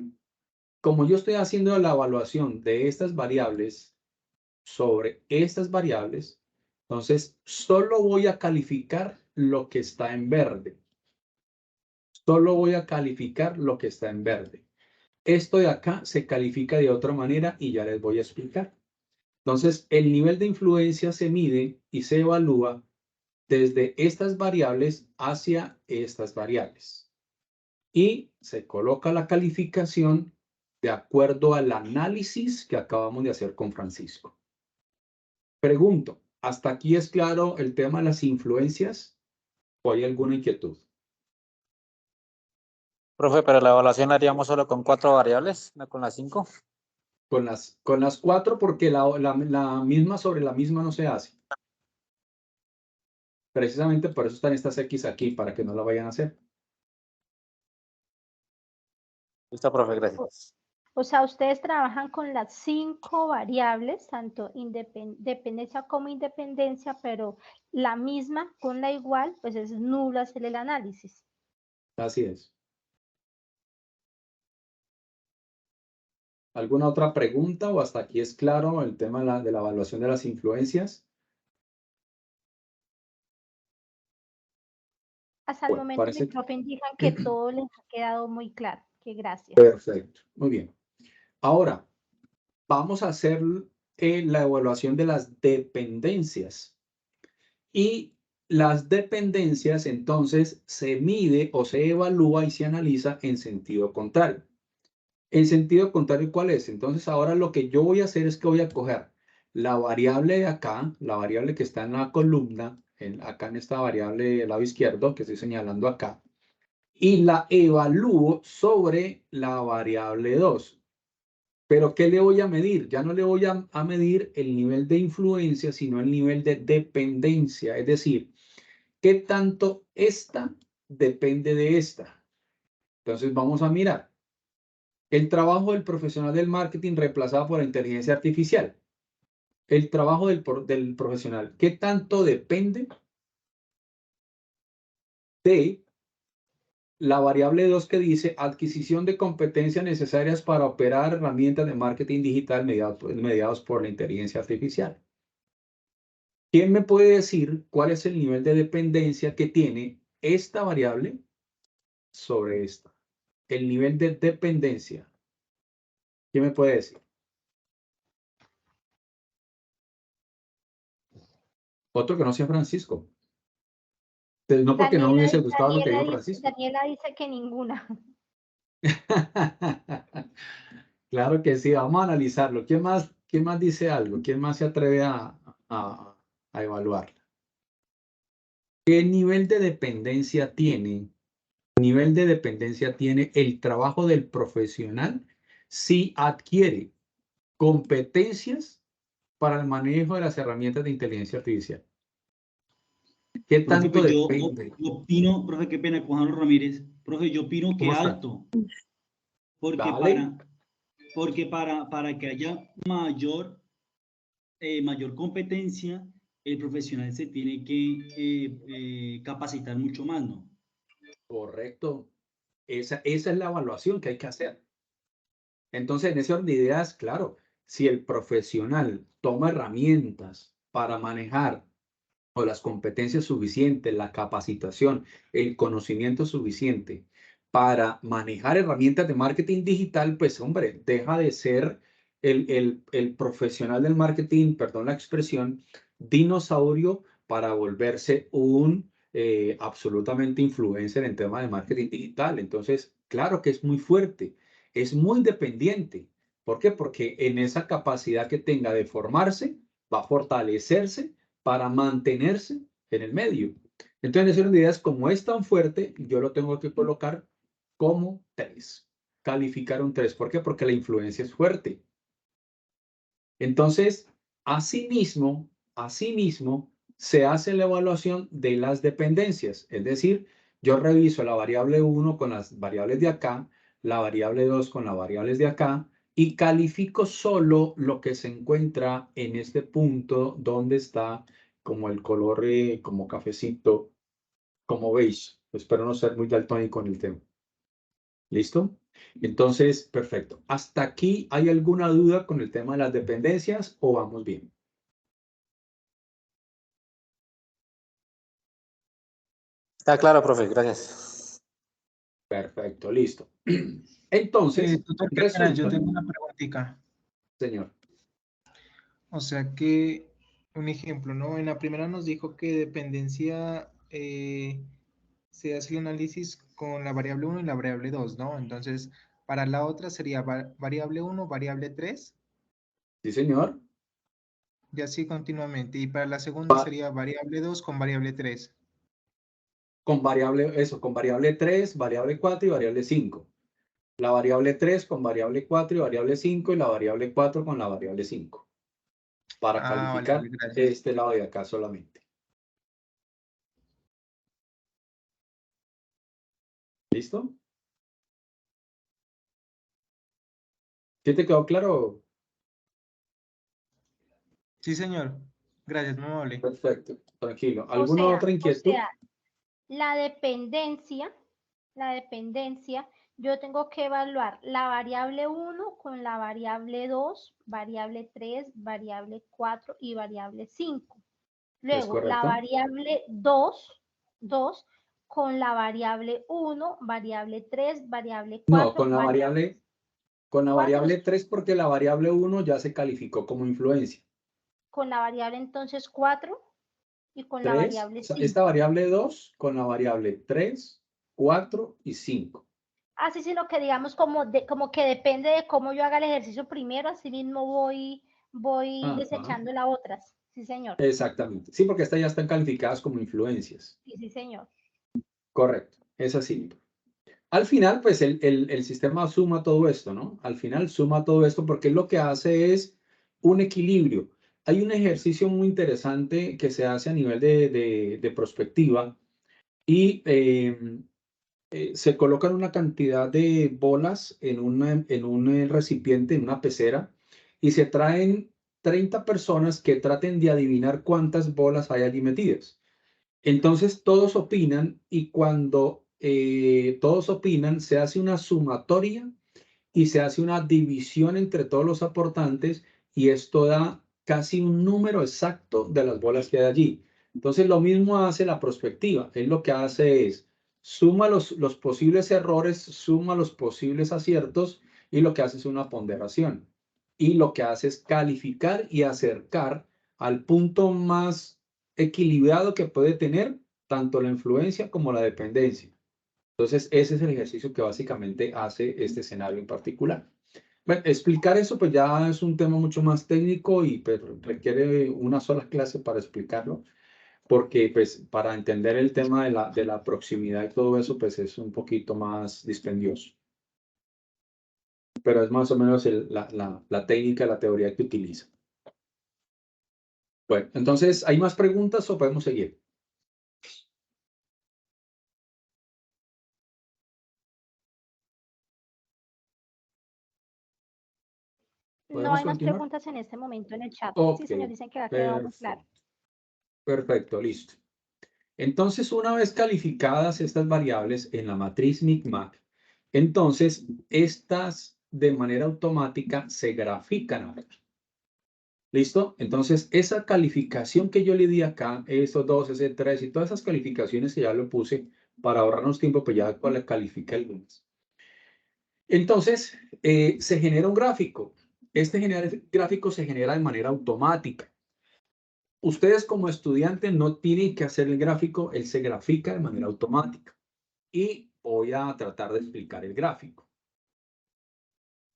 como yo estoy haciendo la evaluación de estas variables sobre estas variables, entonces solo voy a calificar lo que está en verde. Solo voy a calificar lo que está en verde. Esto de acá se califica de otra manera y ya les voy a explicar. Entonces, el nivel de influencia se mide y se evalúa desde estas variables hacia estas variables. Y se coloca la calificación de acuerdo al análisis que acabamos de hacer con Francisco. Pregunto, ¿hasta aquí es claro el tema de las influencias o hay alguna inquietud? Profe, pero la evaluación la haríamos solo con 4 variables, no con las 5. Con las 4 porque la misma sobre la misma no se hace. Precisamente por eso están estas X aquí, para que no la vayan a hacer. Listo, profe, gracias. O sea, ustedes trabajan con las 5 variables, tanto dependencia como independencia, pero la misma con la igual, pues es nulo hacer el análisis. Así es. ¿Alguna otra pregunta o hasta aquí es claro el tema de la evaluación de las influencias? Hasta el Bueno, momento, mi parece que... profe indican que todo les ha quedado muy claro. Que gracias. Perfecto, muy bien. Ahora, vamos a hacer la evaluación de las dependencias. Y las dependencias, entonces, se mide o se evalúa y se analiza en sentido contrario. ¿En sentido contrario cuál es? Entonces, ahora lo que yo voy a hacer es que voy a coger la variable de acá, la variable que está en la columna, acá en esta variable del lado izquierdo que estoy señalando acá, y la evalúo sobre la variable 2. Pero ¿qué le voy a medir? Ya no le voy a medir el nivel de influencia, sino el nivel de dependencia. Es decir, ¿qué tanto esta depende de esta? Entonces vamos a mirar. El trabajo del profesional del marketing reemplazado por la inteligencia artificial. El trabajo del profesional, ¿qué tanto depende de la variable 2 que dice adquisición de competencias necesarias para operar herramientas de marketing digital mediados por la inteligencia artificial? ¿Quién me puede decir cuál es el nivel de dependencia que tiene esta variable sobre esta? El nivel de dependencia. ¿Quién me puede decir? Otro que no sea Francisco. No porque no me hubiese gustado lo que dijo Francisco. Daniela dice que ninguna. Claro que sí, vamos a analizarlo. ¿Quién más dice algo? ¿Quién más se atreve a evaluar? ¿Qué nivel de dependencia tiene? Nivel de dependencia tiene el trabajo del profesional si adquiere competencias para el manejo de las herramientas de inteligencia artificial. ¿Qué Profe, tanto pues depende? yo opino, profe, qué pena con Juan Ramírez. Profe, yo opino que ¿Cómo está? alto, porque Dale. para que haya mayor competencia, el profesional se tiene que capacitar mucho más, ¿no? Correcto. Esa es la evaluación que hay que hacer. Entonces, en ese orden de ideas, claro, si el profesional toma herramientas para manejar o las competencias suficientes, la capacitación, el conocimiento suficiente para manejar herramientas de marketing digital, pues hombre, deja de ser el profesional del marketing, perdón la expresión, dinosaurio para volverse un absolutamente influencer en tema de marketing digital. Entonces, claro que es muy fuerte, es muy dependiente. ¿Por qué? Porque en esa capacidad que tenga de formarse, va a fortalecerse para mantenerse en el medio. Entonces, en ideas, como es tan fuerte, yo lo tengo que colocar como 3. Calificar un 3. ¿Por qué? Porque la influencia es fuerte. Entonces, asimismo, se hace la evaluación de las dependencias. Es decir, yo reviso la variable 1 con las variables de acá, la variable 2 con las variables de acá, y califico solo lo que se encuentra en este punto donde está como el color como cafecito, como veis. Espero no ser muy daltónico en el tema. ¿Listo? Entonces, perfecto. ¿Hasta aquí hay alguna duda con el tema de las dependencias o vamos bien? Está claro, profe, gracias. Perfecto, listo. Entonces, Tutor, qué pena, yo resulta, tengo una preguntita. señor. O sea que, un ejemplo, ¿no? En la primera nos dijo que dependencia se hace el análisis con la variable 1 y la variable 2, ¿no? Entonces, para la otra sería variable 1, variable 3, Sí, señor. y así continuamente. Y para la segunda sería variable 2 con variable 3. Con variable, eso, con variable 3, variable 4 y variable 5. La variable 3 con variable 4 y variable 5 y la variable 4 con la variable 5. Para Vale, calificar vale, gracias. este lado de acá solamente. ¿Listo? ¿Sí te quedó claro? Sí, señor. Gracias, muy amable. Perfecto, tranquilo. O ¿Alguna sea, otra inquietud? la dependencia, yo tengo que evaluar la variable 1 con la variable 2, variable 3, variable 4 y variable 5. Luego, la correcto. variable 2 con la variable 1, variable 3, variable 4. No, con la variable 3 porque la variable 1 ya se calificó como influencia. Con la variable entonces 4 y con la 3, variable 5. esta variable 2 con la variable 3, 4 y 5. Así, sino que digamos como que depende de cómo yo haga el ejercicio primero, así mismo voy desechando las otras. Sí, señor. Exactamente. Sí, porque estas ya están calificadas como influencias. Sí, sí, señor. Correcto. Es así. Al final, pues el sistema suma todo esto, ¿no? Al final suma todo esto porque lo que hace es un equilibrio. Hay un ejercicio muy interesante que se hace a nivel de prospectiva y se colocan una cantidad de bolas en un recipiente, en una pecera, y se traen 30 personas que traten de adivinar cuántas bolas hay allí metidas. Entonces todos opinan y cuando todos opinan, se hace una sumatoria y se hace una división entre todos los aportantes y esto da casi un número exacto de las bolas que hay allí. Entonces lo mismo hace la prospectiva. Él lo que hace es suma los posibles errores, suma los posibles aciertos y lo que hace es una ponderación. Y lo que hace es calificar y acercar al punto más equilibrado que puede tener tanto la influencia como la dependencia. Entonces, ese es el ejercicio que básicamente hace este escenario en particular. Bueno, explicar eso pues ya es un tema mucho más técnico y pues, requiere una sola clase para explicarlo, porque pues para entender el tema de la proximidad y todo eso pues es un poquito más dispendioso. Pero es más o menos la técnica, la teoría que utiliza. Bueno, entonces, ¿hay más preguntas o podemos seguir? No hay más continuar? preguntas en este momento en el chat. Ok, Sí, señor, dicen que ha quedado muy claro. Perfecto, listo. Entonces, una vez calificadas estas variables en la matriz Micmac, entonces estas de manera automática se grafican ahora. ¿Listo? Entonces, esa calificación que yo le di acá, estos 2, ese 3 y todas esas calificaciones que ya lo puse para ahorrarnos tiempo, pues ya cuál califica el lunes. Entonces, se genera un gráfico. Este gráfico se genera de manera automática. Ustedes como estudiantes no tienen que hacer el gráfico, él se grafica de manera automática. Y voy a tratar de explicar el gráfico.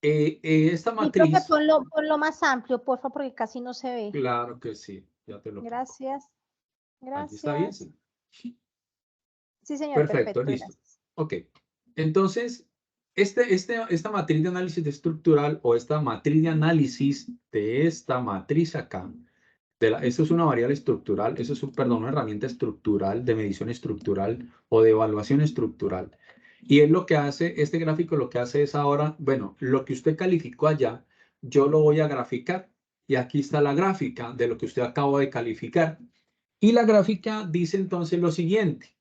Esta matriz... profe, ponlo más amplio, por favor, porque casi no se ve. Claro que sí, ya te lo pongo. Gracias. Aquí está bien, Gracias. sí. Sí, señor. Perfecto, listo. Gracias. Ok. Entonces, esta matriz de análisis estructural o esta matriz de análisis de esta matriz acá, esto es una variable estructural, eso es una herramienta estructural de medición estructural o de evaluación estructural. Y es lo que hace, este gráfico lo que hace es ahora, bueno, lo que usted calificó allá, yo lo voy a graficar. Y aquí está la gráfica de lo que usted acaba de calificar. Y la gráfica dice entonces lo siguiente.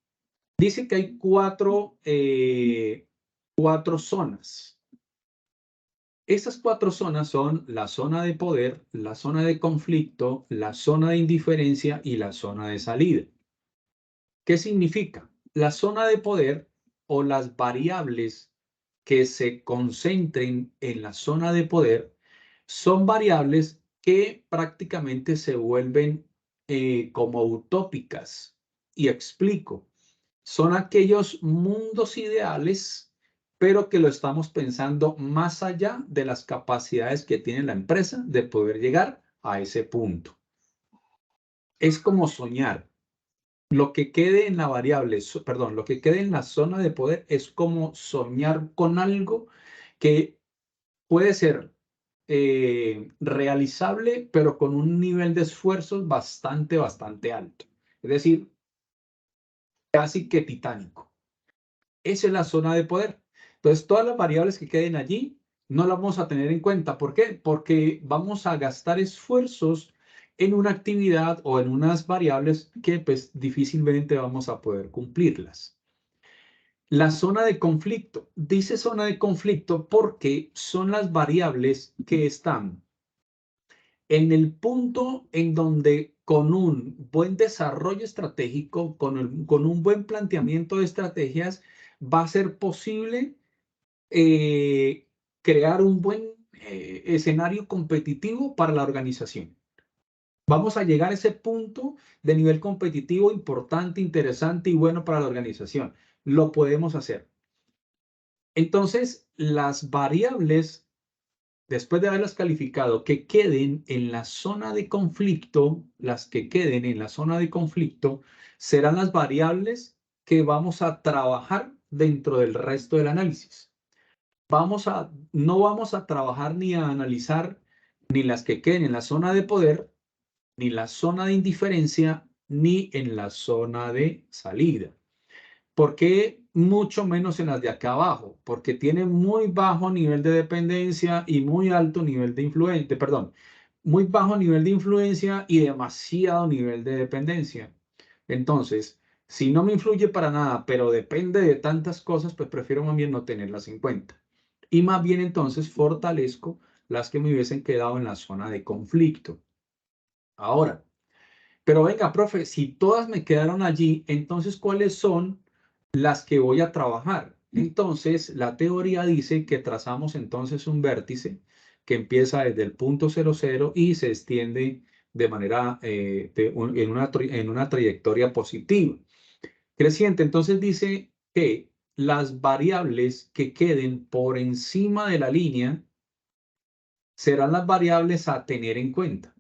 Dice que hay cuatro zonas. Esas 4 zonas son la zona de poder, la zona de conflicto, la zona de indiferencia y la zona de salida. ¿Qué significa? La zona de poder o las variables que se concentren en la zona de poder son variables que prácticamente se vuelven como utópicas. Y explico. Son aquellos mundos ideales, pero que lo estamos pensando más allá de las capacidades que tiene la empresa de poder llegar a ese punto. Es como soñar. Lo que quede en la variable, perdón, lo que quede en la zona de poder es como soñar con algo que puede ser realizable, pero con un nivel de esfuerzos bastante alto. Es decir, casi que titánico. Esa es la zona de poder. Entonces, todas las variables que queden allí no las vamos a tener en cuenta. ¿Por qué? Porque vamos a gastar esfuerzos en una actividad o en unas variables que pues difícilmente vamos a poder cumplirlas. La zona de conflicto. Dice zona de conflicto porque son las variables que están en el punto en donde con un buen desarrollo estratégico, con un buen planteamiento de estrategias, va a ser posible crear un buen escenario competitivo para la organización. Vamos a llegar a ese punto de nivel competitivo importante, interesante y bueno para la organización. Lo podemos hacer. Entonces, las variables, después de haberlas calificado, que queden en la zona de conflicto, las que queden en la zona de conflicto, serán las variables que vamos a trabajar dentro del resto del análisis. No vamos a trabajar ni a analizar ni las que queden en la zona de poder, ni la zona de indiferencia, ni en la zona de salida. ¿Por qué mucho menos en las de acá abajo? Porque tiene muy bajo nivel de dependencia y muy alto nivel de influencia, perdón, muy bajo nivel de influencia y demasiado nivel de dependencia. Entonces, si no me influye para nada, pero depende de tantas cosas, pues prefiero más bien no tenerlas en cuenta. Y más bien entonces fortalezco las que me hubiesen quedado en la zona de conflicto. Ahora, pero venga, profe, si todas me quedaron allí, entonces, ¿cuáles son las que voy a trabajar? Entonces, la teoría dice que trazamos entonces un vértice que empieza desde el punto 00 y se extiende de manera, en una trayectoria positiva. Creciente, entonces dice que las variables que queden por encima de la línea serán las variables a tener en cuenta.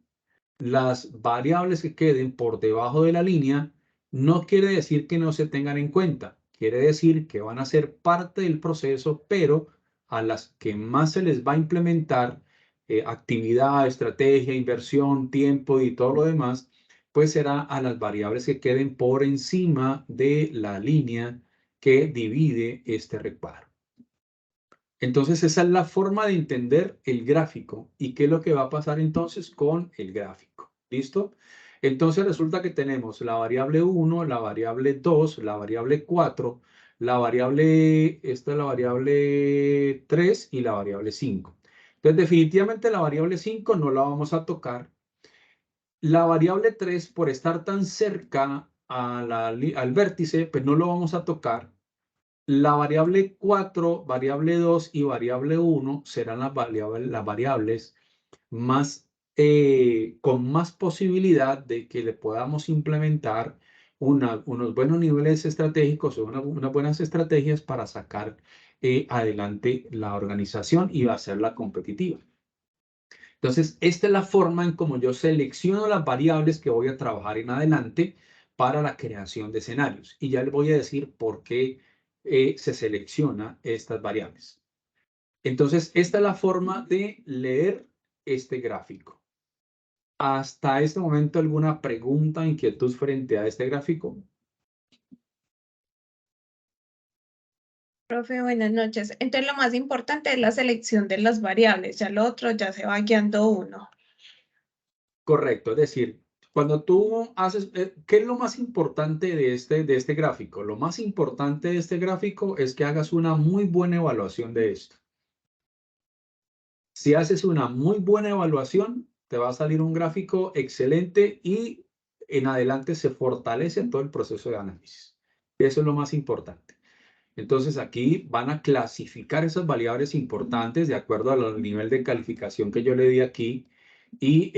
Las variables que queden por debajo de la línea no quiere decir que no se tengan en cuenta. Quiere decir que van a ser parte del proceso, pero a las que más se les va a implementar actividad, estrategia, inversión, tiempo y todo lo demás, pues será a las variables que queden por encima de la línea que divide este recuadro. Entonces, esa es la forma de entender el gráfico. ¿Y qué es lo que va a pasar entonces con el gráfico? ¿Listo? Entonces, resulta que tenemos la variable 1, la variable 2, la variable 4, esta es la variable 3 y la variable 5. Entonces, definitivamente la variable 5 no la vamos a tocar. La variable 3, por estar tan cerca al vértice, pues no lo vamos a tocar. La variable 4, variable 2 y variable 1 serán las variables más, con más posibilidad de que le podamos implementar unos buenos niveles estratégicos o unas buenas estrategias para sacar adelante la organización y hacerla competitiva. Entonces, esta es la forma en cómo yo selecciono las variables que voy a trabajar en adelante para la creación de escenarios. Y ya les voy a decir por qué se selecciona estas variables. Entonces, esta es la forma de leer este gráfico. ¿Hasta este momento alguna pregunta, inquietud frente a este gráfico? Profe, buenas noches. Entonces, lo más importante es la selección de las variables, ya lo otro ya se va guiando uno. Correcto, es decir, cuando tú haces, ¿qué es lo más importante de este gráfico? Lo más importante de este gráfico es que hagas una muy buena evaluación de esto. Si haces una muy buena evaluación, te va a salir un gráfico excelente y en adelante se fortalece todo el proceso de análisis. Eso es lo más importante. Entonces aquí van a clasificar esas variables importantes de acuerdo al nivel de calificación que yo le di aquí y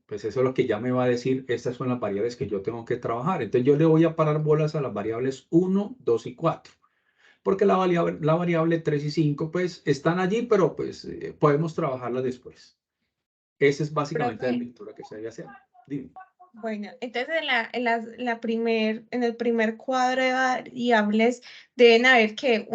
pues eso es lo que ya me va a decir, estas son las variables que yo tengo que trabajar. Entonces yo le voy a parar bolas a las variables 1, 2 y 4, porque la variable 3 y 5 pues están allí, pero pues podemos trabajarlas después. Esa es básicamente la Profe. lectura que se debe hacer. Dime. Bueno, entonces en el primer cuadro de variables deben haber que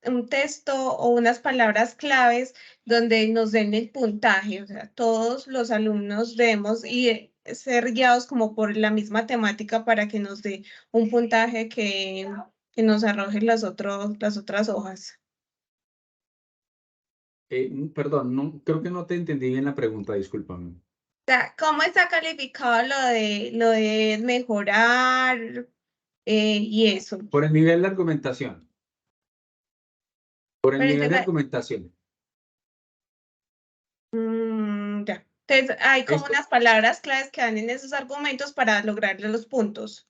un texto o unas palabras claves donde nos den el puntaje. O sea, todos los alumnos debemos ser guiados como por la misma temática para que nos dé un puntaje que nos arroje las otras hojas. Perdón, no, creo que no te entendí bien la pregunta, discúlpame. Sea, ¿cómo está calificado lo de mejorar y eso? Por el nivel de argumentación. Por el Pero nivel de entonces, argumentación. ya. Entonces, hay como Esto- unas palabras claves que dan en esos argumentos para lograrle los puntos.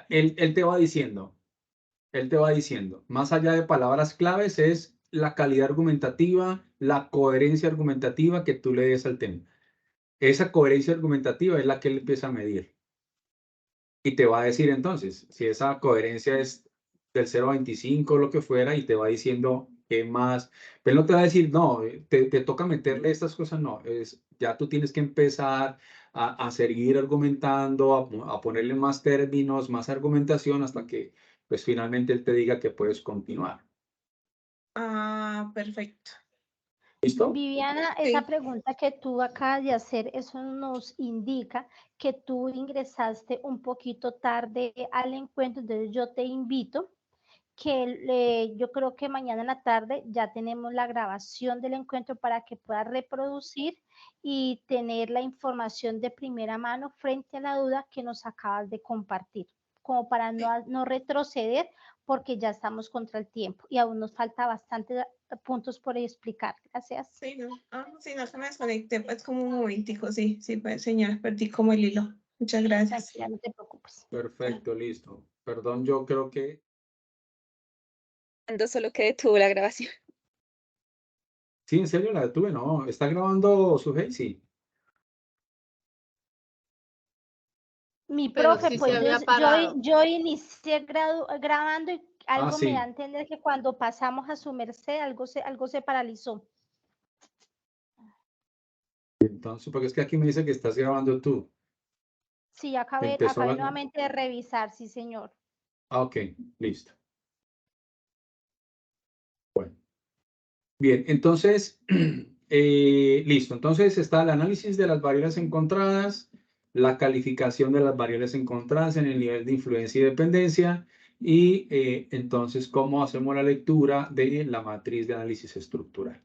Él te va diciendo, más allá de palabras claves, es la calidad argumentativa, la coherencia argumentativa que tú le des al tema. Esa coherencia argumentativa es la que él empieza a medir. Y te va a decir entonces, si esa coherencia es del 0 a 25, lo que fuera, y te va diciendo qué más. Pero no te va a decir, no, te toca meterle estas cosas, no. Ya tú tienes que empezar a seguir argumentando, a ponerle más términos, más argumentación, hasta que pues finalmente él te diga que puedes continuar. Ah, perfecto. ¿Listo? Viviana, Sí. esa pregunta que tú acabas de hacer, eso nos indica que tú ingresaste un poquito tarde al encuentro, entonces yo te invito que yo creo que mañana en la tarde ya tenemos la grabación del encuentro para que puedas reproducir y tener la información de primera mano frente a la duda que nos acabas de compartir, como para no retroceder porque ya estamos contra el tiempo y aún nos falta bastantes puntos por explicar. Gracias. Sí, no. Sí, no se me desconecté, pues como un momentico, sí, pues señora, perdí como el hilo. Muchas gracias. Tranquila, no te preocupes. Perfecto, listo. Perdón, yo creo que... Solo que detuvo la grabación. Sí, en serio la detuve, no. ¿Está grabando su Sí. Mi Pero profe, sí se pues había parado. yo inicié grabando y algo me sí. da a entender que cuando pasamos a su merced algo se paralizó. Entonces, porque es que aquí me dice que estás grabando tú. Sí, acabé nuevamente de revisar, sí, señor. Ah, ok, listo. Bueno. Bien, entonces, listo. Entonces está el análisis de las variables encontradas, la calificación de las variables encontradas en el nivel de influencia y dependencia, y entonces cómo hacemos la lectura de la matriz de análisis estructural.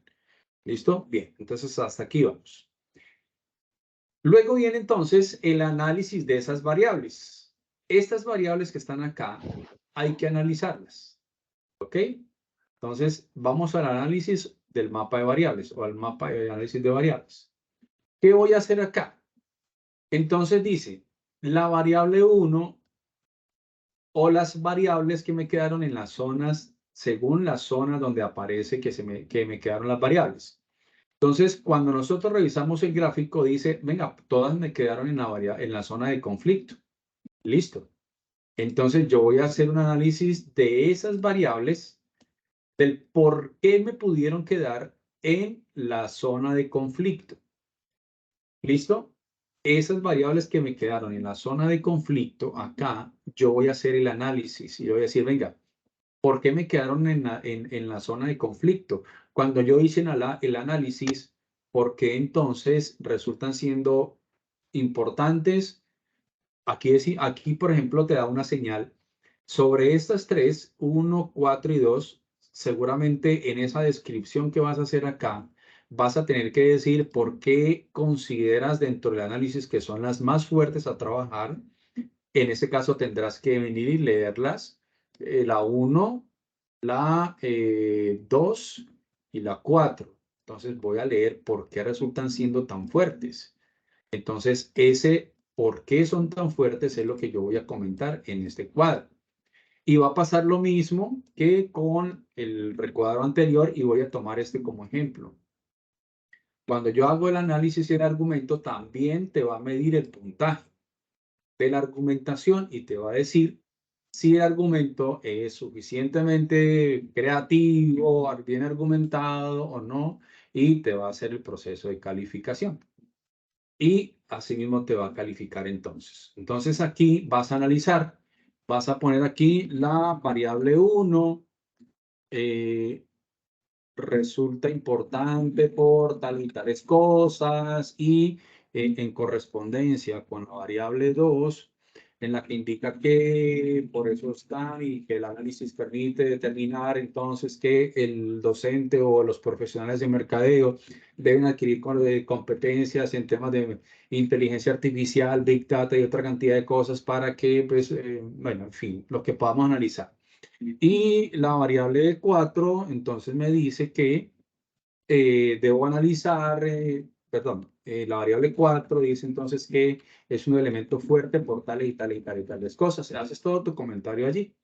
¿Listo? Bien, entonces hasta aquí vamos. Luego viene entonces el análisis de esas variables. Estas variables que están acá hay que analizarlas. ¿Ok? Entonces, vamos al análisis del mapa de variables o al mapa de análisis de variables. ¿Qué voy a hacer acá? Entonces dice, la variable 1 o las variables que me quedaron en las zonas, según la zona donde aparece que me quedaron las variables. Entonces, cuando nosotros revisamos el gráfico, dice, venga, todas me quedaron en la zona de conflicto. Listo. Entonces, yo voy a hacer un análisis de esas variables, del por qué me pudieron quedar en la zona de conflicto. ¿Listo? Esas variables que me quedaron en la zona de conflicto, acá yo voy a hacer el análisis y yo voy a decir, venga, ¿por qué me quedaron en la zona de conflicto? Cuando yo hice el análisis, ¿por qué entonces resultan siendo importantes? Aquí, por ejemplo, te da una señal. Sobre estas tres, 1, 4 y 2, seguramente en esa descripción que vas a hacer acá, vas a tener que decir por qué consideras dentro del análisis que son las más fuertes a trabajar. En ese caso tendrás que venir y leerlas. La 1, la 2 y la 4. Entonces voy a leer por qué resultan siendo tan fuertes. Entonces, ese por qué son tan fuertes es lo que yo voy a comentar en este cuadro. Y va a pasar lo mismo que con el recuadro anterior y voy a tomar este como ejemplo. Cuando yo hago el análisis y el argumento, también te va a medir el puntaje de la argumentación y te va a decir si el argumento es suficientemente creativo, bien argumentado o no, y te va a hacer el proceso de calificación. Y asimismo te va a calificar entonces. Entonces aquí vas a analizar, vas a poner aquí la variable 1, resulta importante por tal y tales cosas y en correspondencia con la variable 2, en la que indica que por eso está y que el análisis permite determinar entonces que el docente o los profesionales de mercadeo deben adquirir competencias en temas de inteligencia artificial, Big Data y otra cantidad de cosas para que, pues, bueno, en fin, lo que podamos analizar. Y la variable 4, entonces me dice que debo analizar, la variable 4 dice entonces que es un elemento fuerte por tales y tales y tales y tales cosas. Haces todo tu comentario allí.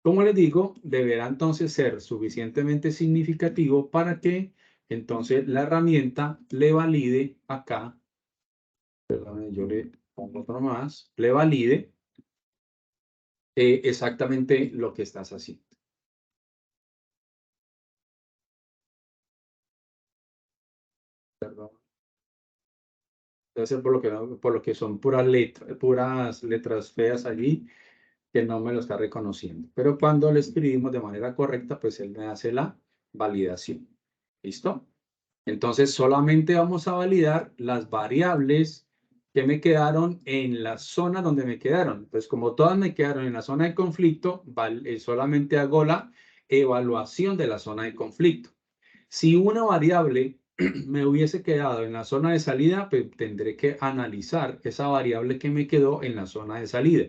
Como les digo, deberá entonces ser suficientemente significativo para que entonces la herramienta le valide acá. Perdón, yo le pongo otro más. Le valide exactamente lo que estás haciendo. Perdón. Debe ser por lo que son puras letras feas allí, que no me lo está reconociendo. Pero cuando le escribimos de manera correcta, pues él me hace la validación. ¿Listo? Entonces solamente vamos a validar las variables que me quedaron en la zona donde me quedaron. Pues como todas me quedaron en la zona de conflicto, solamente hago la evaluación de la zona de conflicto. Si una variable me hubiese quedado en la zona de salida, pues tendré que analizar esa variable que me quedó en la zona de salida.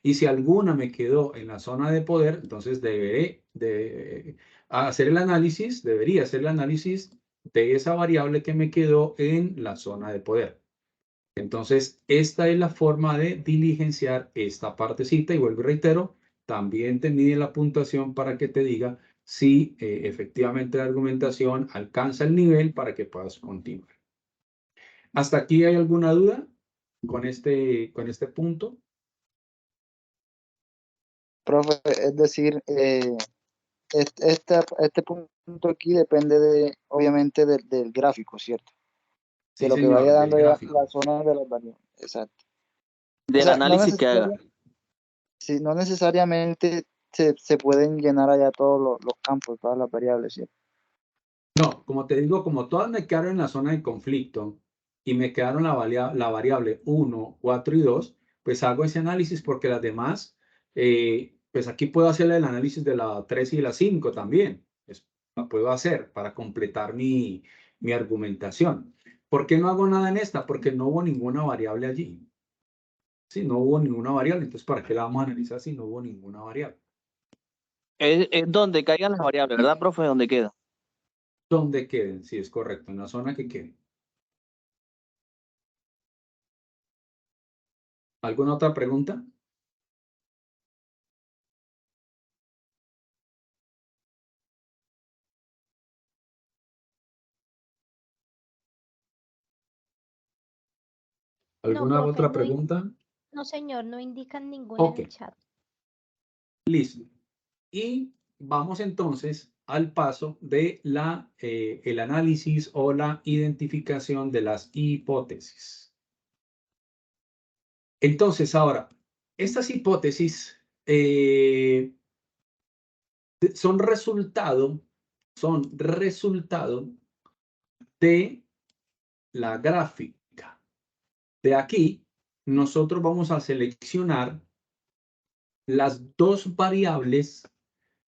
Y si alguna me quedó en la zona de poder, entonces debería hacer el análisis de esa variable que me quedó en la zona de poder. Entonces, esta es la forma de diligenciar esta partecita y vuelvo y reitero, también te mide la puntuación para que te diga si efectivamente la argumentación alcanza el nivel para que puedas continuar. ¿Hasta aquí hay alguna duda con este punto? Profe, es decir, este punto aquí depende obviamente del gráfico, ¿cierto? Sí, De lo que señor, vaya del dando ya gráfico. la zona de las variables. Exacto. Del O sea, análisis que haga. Sí, no necesariamente se pueden llenar allá todos los campos, todas las variables, ¿cierto? No, como te digo, como todas me quedaron en la zona de conflicto y me quedaron la variable 1, 4 y 2, pues hago ese análisis porque las demás, pues aquí puedo hacer el análisis de la 3 y la 5 también. La puedo hacer para completar mi argumentación. ¿Por qué no hago nada en esta? Porque no hubo ninguna variable allí. Sí, no hubo ninguna variable. Entonces, ¿para qué la vamos a analizar si no hubo ninguna variable? Es donde caigan las variables, ¿verdad, profe? ¿Dónde queda? Donde queden, sí, es correcto, en la zona que queden. ¿Alguna otra pregunta? ¿Alguna profe, otra pregunta? No, señor, no indican ninguna Ok. en el chat. Listo. Y vamos entonces al paso de el análisis o la identificación de las hipótesis. Entonces, ahora, estas hipótesis son resultado de la gráfica. De aquí, nosotros vamos a seleccionar las dos variables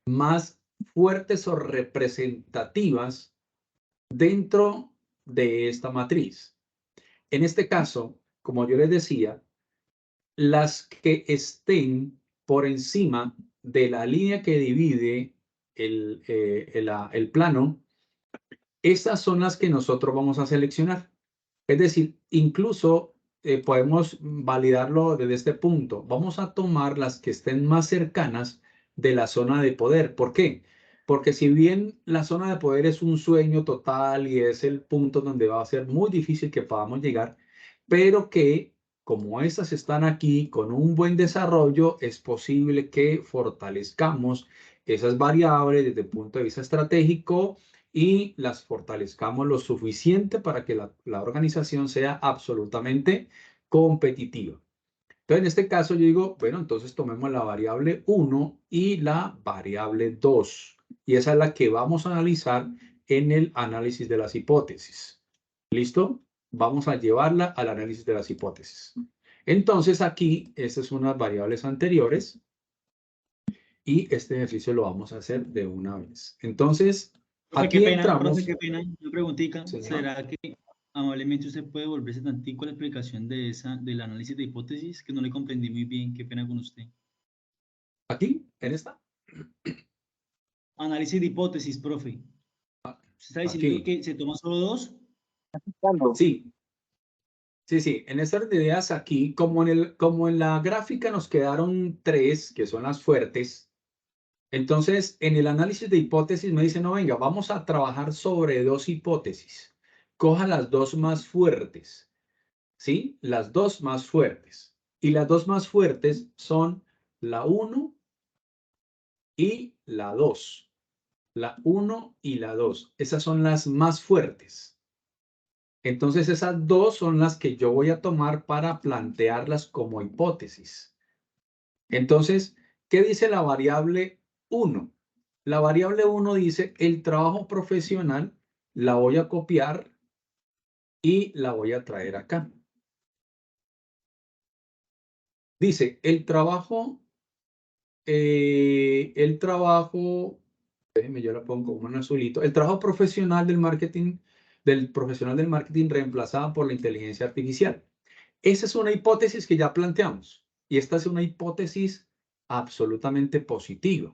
más fuertes o representativas dentro de esta matriz. En este caso, como yo les decía, las que estén por encima de la línea que divide el plano, esas son las que nosotros vamos a seleccionar. Es decir, incluso podemos validarlo desde este punto. Vamos a tomar las que estén más cercanas de la zona de poder. ¿Por qué? Porque si bien la zona de poder es un sueño total y es el punto donde va a ser muy difícil que podamos llegar, pero que como estas están aquí con un buen desarrollo, es posible que fortalezcamos esas variables desde el punto de vista estratégico y las fortalezcamos lo suficiente para que la organización sea absolutamente competitiva. Entonces, en este caso yo digo, bueno, entonces tomemos la variable 1 y la variable 2. Y esa es la que vamos a analizar en el análisis de las hipótesis. ¿Listo? Vamos a llevarla al análisis de las hipótesis. Entonces, aquí, estas son unas variables anteriores. Y este ejercicio lo vamos a hacer de una vez. Entonces, Profe, aquí qué pena, entramos. profe, qué pena. Una preguntita. Señor. ¿Será que amablemente usted puede volverse tantico a la explicación del análisis de hipótesis? Que no le comprendí muy bien. Qué pena con usted. ¿Aquí? ¿En esta? Análisis de hipótesis, profe. ¿Usted está diciendo Aquí. que se toma solo dos? Sí. Sí. En estas ideas aquí, como en la gráfica nos quedaron 3, que son las fuertes. Entonces, en el análisis de hipótesis me dice, no, venga, vamos a trabajar sobre 2 hipótesis. Coja las 2 más fuertes. ¿Sí? Las 2 más fuertes. Y las 2 más fuertes son la 1 y la 2. La 1 y la 2. Esas son las más fuertes. Entonces, esas dos son las que yo voy a tomar para plantearlas como hipótesis. Entonces, ¿qué dice la variable 1? La variable 1 dice, el trabajo profesional la voy a copiar y la voy a traer acá. Dice, el trabajo, déjenme, yo la pongo como un azulito, el trabajo profesional del marketing, reemplazada por la inteligencia artificial. Esa es una hipótesis que ya planteamos y esta es una hipótesis absolutamente positiva.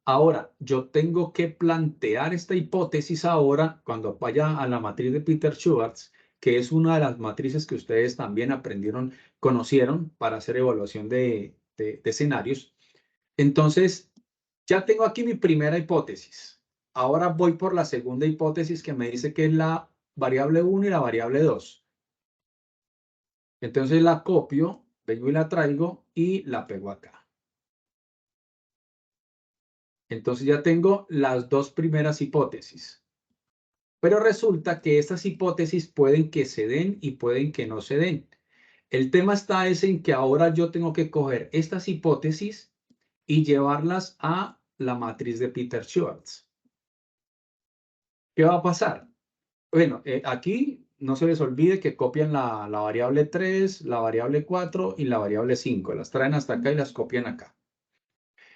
Ahora, yo tengo que plantear esta hipótesis ahora cuando vaya a la matriz de Peter Schwartz, que es una de las matrices que ustedes también conocieron para hacer evaluación de escenarios. Entonces, ya tengo aquí mi primera hipótesis. Ahora voy por la segunda hipótesis que me dice que es la variable 1 y la variable 2. Entonces la copio, vengo y la traigo y la pego acá. Entonces ya tengo las 2 primeras hipótesis. Pero resulta que estas hipótesis pueden que se den y pueden que no se den. El tema está en que ahora yo tengo que coger estas hipótesis y llevarlas a la matriz de Peter Schwartz. ¿Qué va a pasar? Bueno, aquí no se les olvide que copian la variable 3, la variable 4 y la variable 5. Las traen hasta acá y las copian acá.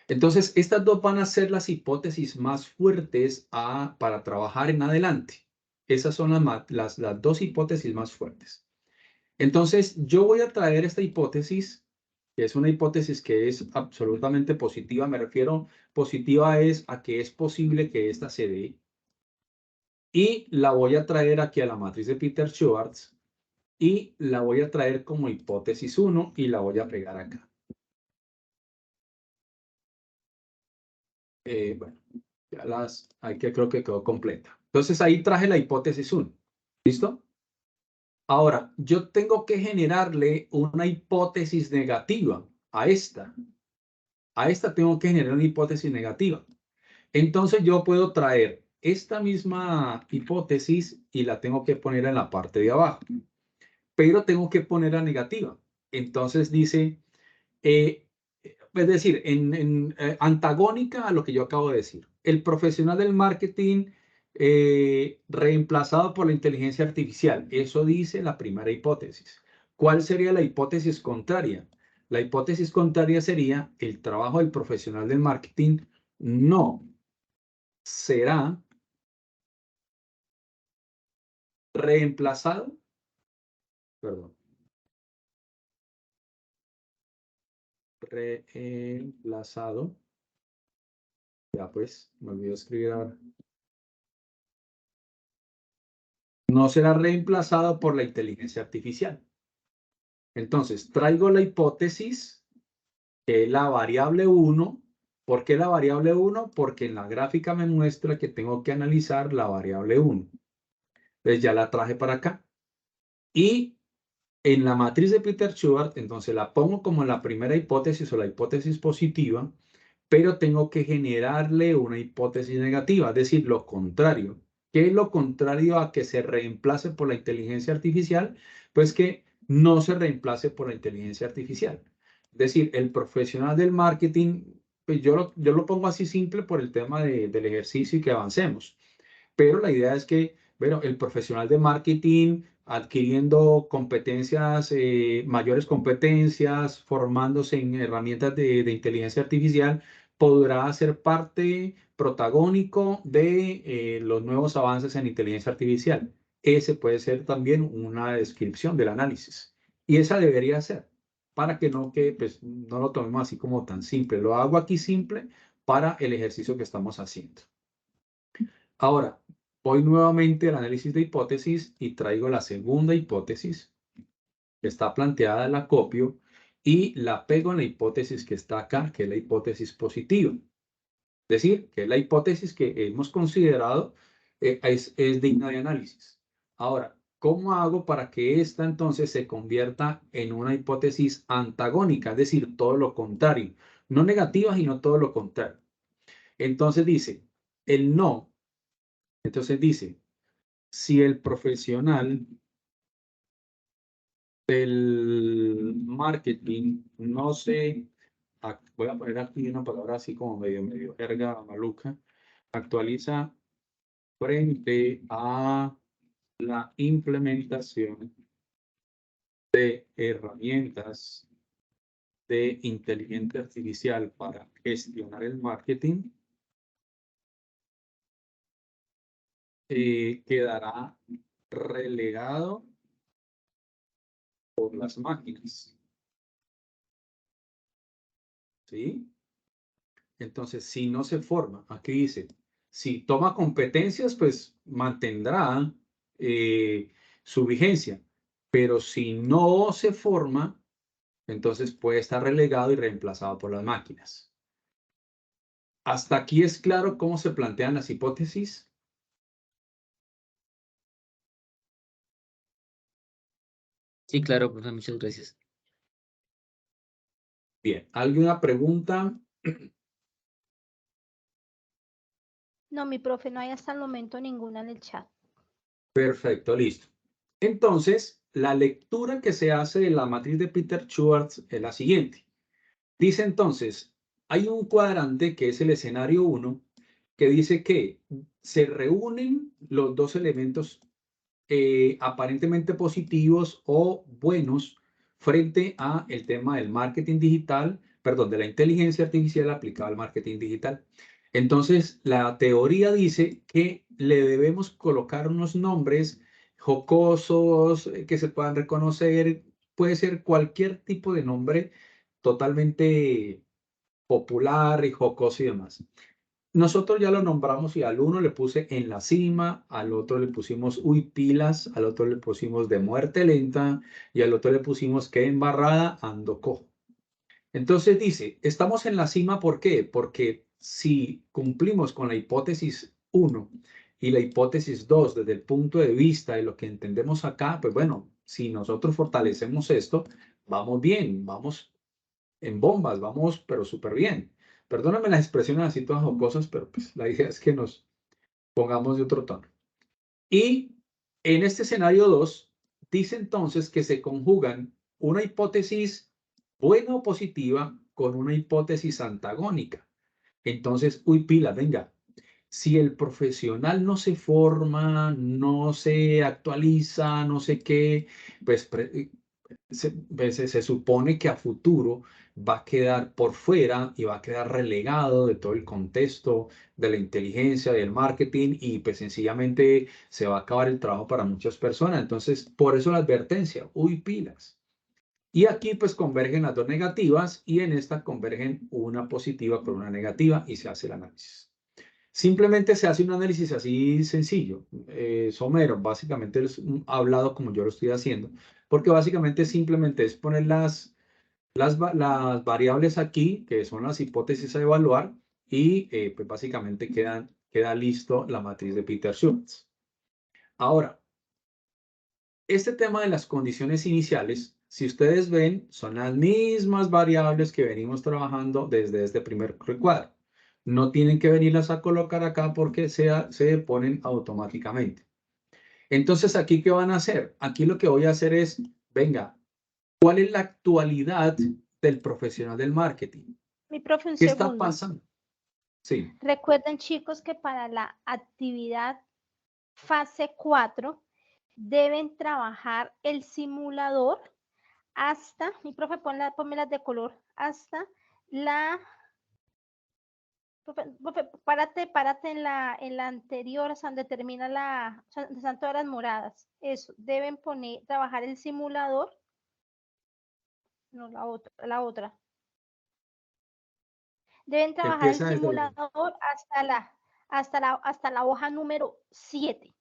Entonces, estas dos van a ser las hipótesis más fuertes para trabajar en adelante. Esas son las 2 hipótesis más fuertes. Entonces, yo voy a traer esta hipótesis que es una hipótesis que es absolutamente positiva. Me refiero, positiva es a que es posible que esta se dé. Y la voy a traer aquí a la matriz de Peter-Schwartz y la voy a traer como hipótesis 1 y la voy a pegar acá. Bueno, ya creo que quedó completa. Entonces ahí traje la hipótesis 1. ¿Listo? Ahora, yo tengo que generarle una hipótesis negativa a esta. A esta tengo que generar una hipótesis negativa. Entonces yo puedo traer esta misma hipótesis y la tengo que poner en la parte de abajo. Pero tengo que poner la negativa. Entonces dice, es decir, antagónica a lo que yo acabo de decir. El profesional del marketing reemplazado por la inteligencia artificial. Eso dice la primera hipótesis. ¿Cuál sería la hipótesis contraria? La hipótesis contraria sería el trabajo del profesional del marketing no será reemplazado, perdón, reemplazado. Ya pues, me olvidó escribir ahora. No será reemplazado por la inteligencia artificial. Entonces, traigo la hipótesis, que es la variable 1. ¿Por qué la variable 1? Porque en la gráfica me muestra que tengo que analizar la variable 1. Entonces ya la traje para acá. Y en la matriz de Peter-Schwartz, entonces la pongo como la primera hipótesis o la hipótesis positiva, pero tengo que generarle una hipótesis negativa, es decir, lo contrario. ¿Qué es lo contrario a que se reemplace por la inteligencia artificial? Pues que no se reemplace por la inteligencia artificial. Es decir, el profesional del marketing, pues yo lo pongo así simple por el tema del ejercicio y que avancemos. Pero la idea es que, bueno, el profesional de marketing adquiriendo competencias, mayores competencias, formándose en herramientas de inteligencia artificial, podrá ser parte protagónico de los nuevos avances en inteligencia artificial. Ese puede ser también una descripción del análisis. Y esa debería ser, para que pues, no lo tomemos así como tan simple. Lo hago aquí simple para el ejercicio que estamos haciendo. Ahora, voy nuevamente al análisis de hipótesis y traigo la segunda hipótesis que está planteada, la copio y la pego en la hipótesis que está acá, que es la hipótesis positiva. Es decir, que es la hipótesis que hemos considerado es digna de análisis. Ahora, ¿cómo hago para que esta entonces se convierta en una hipótesis antagónica? Es decir, todo lo contrario. No negativa, sino todo lo contrario. Entonces dice, el no. Entonces dice, si el profesional del marketing no se, voy a poner aquí una palabra así como medio jerga maluca, actualiza frente a la implementación de herramientas de inteligencia artificial para gestionar el marketing, quedará relegado por las máquinas. ¿Sí? Entonces, si no se forma, aquí dice, si toma competencias, pues mantendrá su vigencia. Pero si no se forma, entonces puede estar relegado y reemplazado por las máquinas. ¿Hasta aquí es claro cómo se plantean las hipótesis? Sí, claro, profe, muchas gracias. Bien, ¿alguna pregunta? No, mi profe, no hay hasta el momento ninguna en el chat. Perfecto, listo. Entonces, la lectura que se hace de la matriz de Peter-Schwartz es la siguiente. Dice entonces, hay un cuadrante que es el escenario 1, que dice que se reúnen los dos elementos aparentemente positivos o buenos frente a el tema del marketing digital, perdón, de la inteligencia artificial aplicada al marketing digital. Entonces, la teoría dice que le debemos colocar unos nombres jocosos que se puedan reconocer. Puede ser cualquier tipo de nombre totalmente popular y jocoso y demás. Nosotros ya lo nombramos y al uno le puse en la cima, al otro le pusimos uy pilas, al otro le pusimos de muerte lenta y al otro le pusimos que embarrada ando cojo. Entonces dice, estamos en la cima, ¿por qué? Porque si cumplimos con la hipótesis 1 y la hipótesis 2 desde el punto de vista de lo que entendemos acá, pues bueno, si nosotros fortalecemos esto, vamos bien, vamos en bombas, vamos pero súper bien. Perdóname las expresiones así todas jocosas, pero pues la idea es que nos pongamos de otro tono. Y en este escenario 2, dice entonces que se conjugan una hipótesis buena o positiva con una hipótesis antagónica. Entonces, uy, pila, venga, si el profesional no se forma, no se actualiza, no sé qué, pues se supone que a futuro va a quedar por fuera y va a quedar relegado de todo el contexto de la inteligencia, del marketing y pues sencillamente se va a acabar el trabajo para muchas personas. Entonces, por eso la advertencia, uy, pilas. Y aquí pues convergen las dos negativas y en esta convergen una positiva con una negativa y se hace el análisis. Simplemente se hace un análisis así sencillo, somero, básicamente es hablado como yo lo estoy haciendo, porque básicamente simplemente es poner las variables aquí, que son las hipótesis a evaluar, y pues básicamente queda listo la matriz de Peter-Schultz. Ahora, este tema de las condiciones iniciales, si ustedes ven, son las mismas variables que venimos trabajando desde este primer recuadro. No tienen que venirlas a colocar acá porque se ponen automáticamente. Entonces, ¿aquí qué van a hacer? Aquí lo que voy a hacer es, venga, ¿cuál es la actualidad del profesional del marketing? Mi profe, un ¿Qué está segundo. pasando? Sí. Recuerden, chicos, que para la actividad fase 4 deben trabajar el simulador hasta, mi profe, ponmelas de color, hasta la, profe, párate en la anterior, o sea, donde termina o sea, donde están todas las moradas. Eso, deben trabajar el simulador, no, la otra. Deben trabajar el Empieza desde simulador hasta la hoja número 7.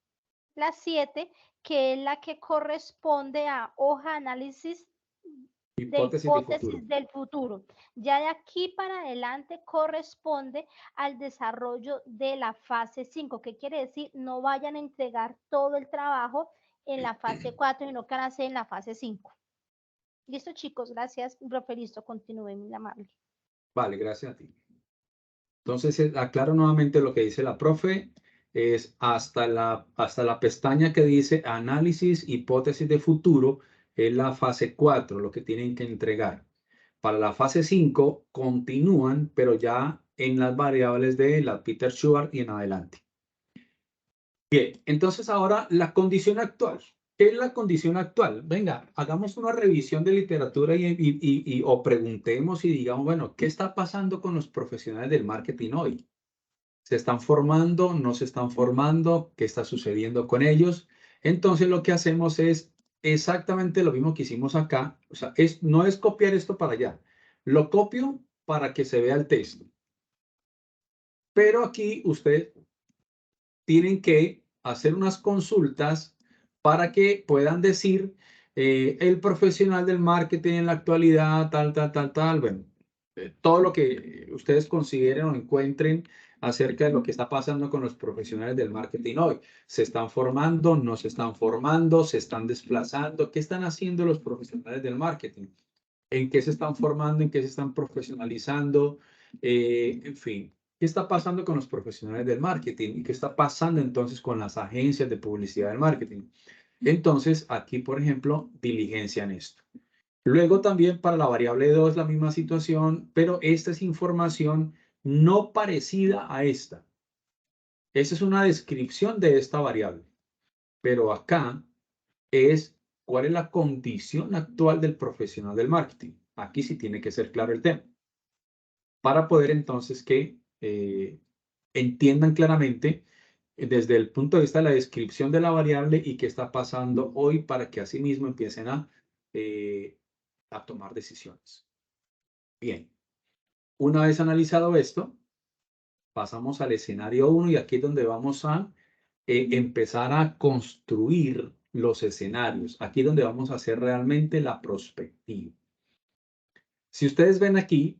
La 7, que es la que corresponde a hoja análisis de hipótesis del futuro. Ya de aquí para adelante corresponde al desarrollo de la fase 5. ¿Qué quiere decir? No vayan a entregar todo el trabajo en la fase 4, sino que van a hacer en la fase 5. Listo, chicos, gracias, profe, listo, continúe, muy amable. Vale, gracias a ti. Entonces, aclaro nuevamente lo que dice la profe, es hasta la pestaña que dice análisis, hipótesis de futuro, es la fase 4, lo que tienen que entregar. Para la fase 5 continúan, pero ya en las variables de la Peter-Schultz y en adelante. Bien, entonces ahora la condición actual. ¿Qué es la condición actual? Venga, hagamos una revisión de literatura o preguntemos y digamos, bueno, ¿qué está pasando con los profesionales del marketing hoy? ¿Se están formando? ¿No se están formando? ¿Qué está sucediendo con ellos? Entonces lo que hacemos es exactamente lo mismo que hicimos acá. O sea, no es copiar esto para allá. Lo copio para que se vea el texto. Pero aquí ustedes tienen que hacer unas consultas para que puedan decir el profesional del marketing en la actualidad, tal. Bueno, todo lo que ustedes consideren o encuentren acerca de lo que está pasando con los profesionales del marketing hoy. ¿Se están formando? ¿No se están formando? ¿Se están desplazando? ¿Qué están haciendo los profesionales del marketing? ¿En qué se están formando? ¿En qué se están profesionalizando? En fin, ¿qué está pasando con los profesionales del marketing? ¿Y qué está pasando entonces con las agencias de publicidad del marketing? Entonces, aquí, por ejemplo, diligencian esto. Luego también para la variable 2 la misma situación, pero esta es información no parecida a esta. Esa es una descripción de esta variable. Pero acá es cuál es la condición actual del profesional del marketing. Aquí sí tiene que ser claro el tema. Para poder entonces que entiendan claramente desde el punto de vista de la descripción de la variable y qué está pasando hoy para que asimismo empiecen a tomar decisiones. Bien. Una vez analizado esto, pasamos al escenario 1 y aquí es donde vamos a empezar a construir los escenarios. Aquí es donde vamos a hacer realmente la prospectiva. Si ustedes ven aquí,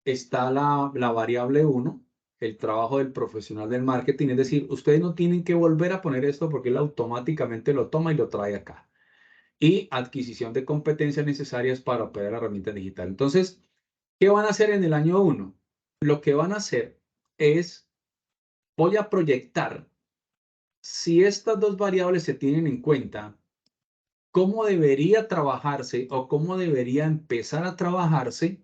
está la variable 1, el trabajo del profesional del marketing. Es decir, ustedes no tienen que volver a poner esto porque él automáticamente lo toma y lo trae acá. Y adquisición de competencias necesarias para operar la herramienta digital. Entonces, ¿qué van a hacer en el año 1? Lo que van a hacer es, voy a proyectar, si estas dos variables se tienen en cuenta, cómo debería trabajarse o cómo debería empezar a trabajarse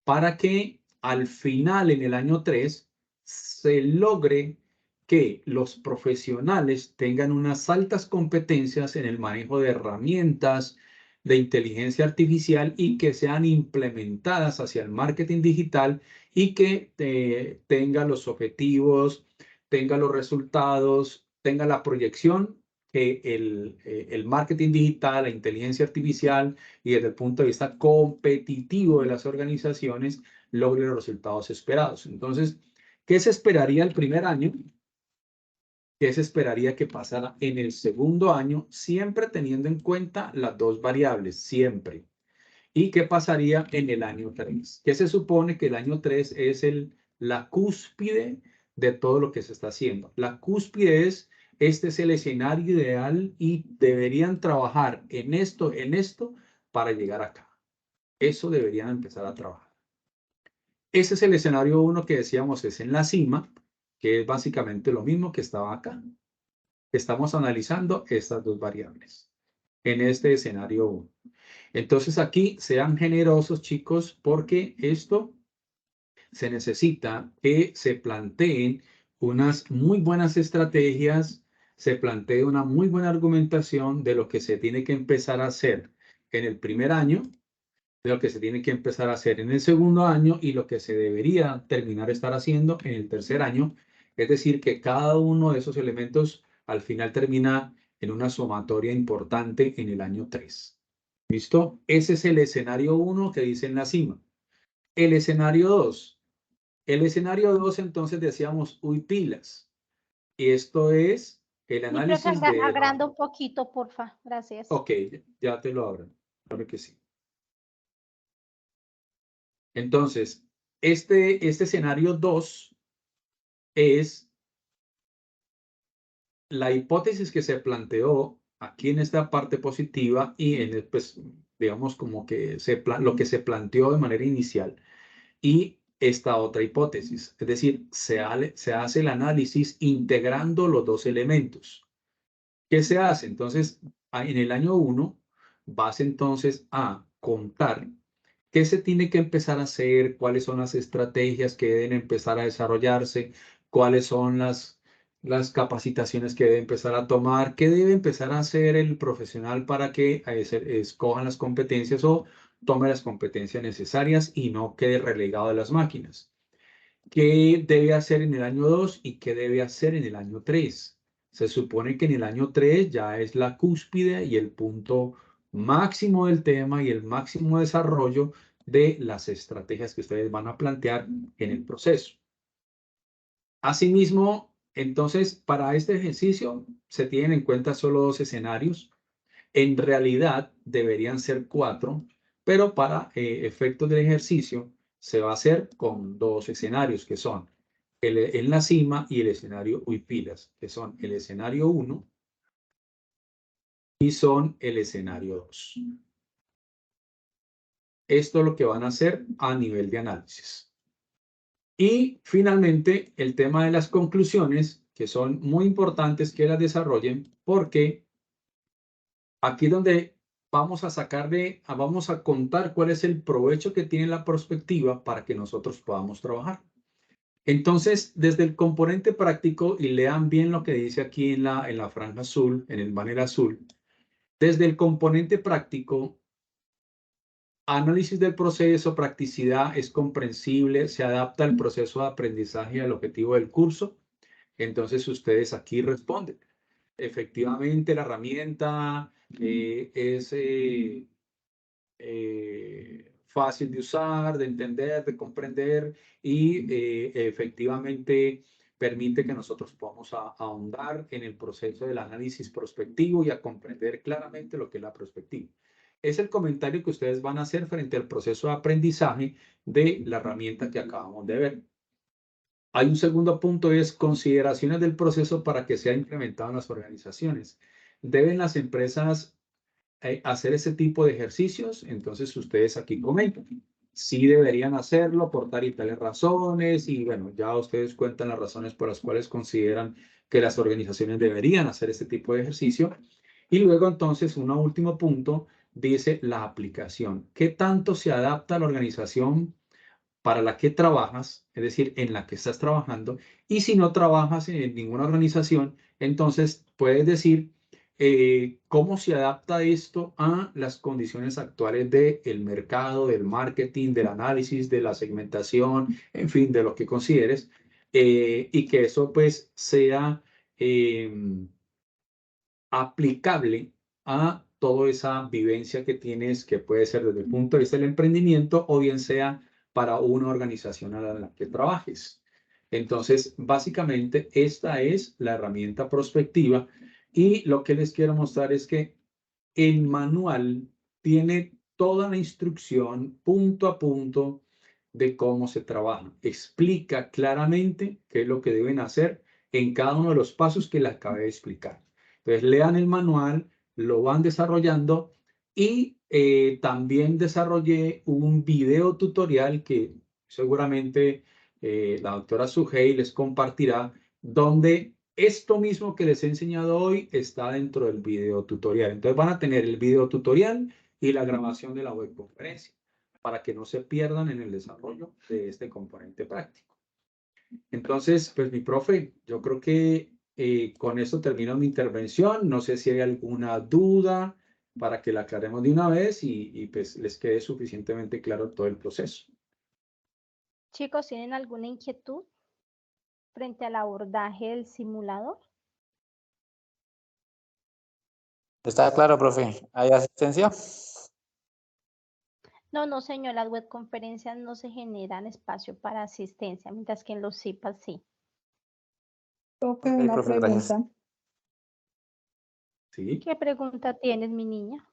para que al final, en el año 3, se logre que los profesionales tengan unas altas competencias en el manejo de herramientas de inteligencia artificial y que sean implementadas hacia el marketing digital y que tenga los objetivos, tenga los resultados, tenga la proyección que el marketing digital, la inteligencia artificial y desde el punto de vista competitivo de las organizaciones logre los resultados esperados. Entonces, ¿qué se esperaría el primer año? ¿Qué se esperaría que pasara en el segundo año? Siempre teniendo en cuenta las dos variables, siempre. ¿Y qué pasaría en el año 3? ¿Qué se supone que el año 3 es la cúspide de todo lo que se está haciendo? La cúspide es, este es el escenario ideal y deberían trabajar en esto, para llegar acá. Eso deberían empezar a trabajar. Ese es el escenario 1 que decíamos es en la cima, que es básicamente lo mismo que estaba acá. Estamos analizando estas dos variables en este escenario 1. Entonces aquí sean generosos, chicos, porque esto se necesita que se planteen unas muy buenas estrategias, se plantee una muy buena argumentación de lo que se tiene que empezar a hacer en el primer año, de lo que se tiene que empezar a hacer en el segundo año y lo que se debería terminar de estar haciendo en el tercer año. Es decir, que cada uno de esos elementos al final termina en una sumatoria importante en el año 3. ¿Listo? Ese es el escenario 1 que dice en la cima. El escenario 2. El escenario 2, entonces decíamos, uy, pilas. Y esto es el Mi profe, análisis de... agranda un poquito, porfa. Gracias. Ok, ya te lo abro. Claro que sí. Entonces, este escenario 2 es la hipótesis que se planteó aquí en esta parte positiva y en pues, digamos, como que lo que se planteó de manera inicial y esta otra hipótesis. Es decir, se hace el análisis integrando los dos elementos. ¿Qué se hace? Entonces, en el año 1 vas entonces a contar qué se tiene que empezar a hacer, cuáles son las estrategias que deben empezar a desarrollarse, cuáles son las capacitaciones que debe empezar a tomar, qué debe empezar a hacer el profesional para que escojan las competencias o tome las competencias necesarias y no quede relegado de las máquinas. ¿Qué debe hacer en el año 2 y qué debe hacer en el año 3? Se supone que en el año 3 ya es la cúspide y el punto máximo del tema y el máximo desarrollo de las estrategias que ustedes van a plantear en el proceso. Asimismo, entonces, para este ejercicio se tienen en cuenta solo 2 escenarios. En realidad deberían ser 4, pero para efectos del ejercicio se va a hacer con 2 escenarios que son en la cima y el escenario Huipilas, que son el escenario 1 y son el escenario 2. Esto es lo que van a hacer a nivel de análisis. Y finalmente, el tema de las conclusiones, que son muy importantes que las desarrollen, porque aquí donde vamos a contar cuál es el provecho que tiene la perspectiva para que nosotros podamos trabajar. Entonces, desde el componente práctico, y lean bien lo que dice aquí en la franja azul, en el banner azul, desde el componente práctico, análisis del proceso, practicidad, es comprensible, se adapta al proceso de aprendizaje y al objetivo del curso. Entonces, ustedes aquí responden. Efectivamente, la herramienta es fácil de usar, de entender, de comprender y efectivamente permite que nosotros podamos ahondar en el proceso del análisis prospectivo y a comprender claramente lo que es la prospectiva. Es el comentario que ustedes van a hacer frente al proceso de aprendizaje de la herramienta que acabamos de ver. Hay un segundo punto, es consideraciones del proceso para que sea implementado en las organizaciones. ¿Deben las empresas hacer ese tipo de ejercicios? Entonces ustedes aquí comentan. Sí deberían hacerlo por tal y tales razones y bueno, ya ustedes cuentan las razones por las cuales consideran que las organizaciones deberían hacer este tipo de ejercicio. Y luego entonces, un último punto, dice la aplicación. ¿Qué tanto se adapta a la organización para la que trabajas, es decir, en la que estás trabajando? Y si no trabajas en ninguna organización, entonces puedes decir cómo se adapta esto a las condiciones actuales del mercado, del marketing, del análisis, de la segmentación, en fin, de lo que consideres, y que eso pues sea aplicable a toda esa vivencia que tienes, que puede ser desde el punto de vista del emprendimiento o bien sea para una organización a la que trabajes. Entonces, básicamente, esta es la herramienta prospectiva y lo que les quiero mostrar es que el manual tiene toda la instrucción punto a punto de cómo se trabaja. Explica claramente qué es lo que deben hacer en cada uno de los pasos que les acabé de explicar. Entonces, lean el manual, lo van desarrollando y también desarrollé un video tutorial que seguramente la doctora Sujei les compartirá, donde esto mismo que les he enseñado hoy está dentro del video tutorial. Entonces van a tener el video tutorial y la grabación de la webconferencia para que no se pierdan en el desarrollo de este componente práctico. Entonces, pues mi profe, yo creo que con esto termino mi intervención. No sé si hay alguna duda para que la aclaremos de una vez y pues les quede suficientemente claro todo el proceso. Chicos, ¿tienen alguna inquietud frente al abordaje del simulador? ¿Está claro, profe? ¿Hay asistencia? No, señor, las webconferencias no se generan espacio para asistencia, mientras que en los CIPAS sí. Profe, Ok, una profe, gracias. pregunta. ¿Sí? ¿Qué pregunta tienes, mi niña?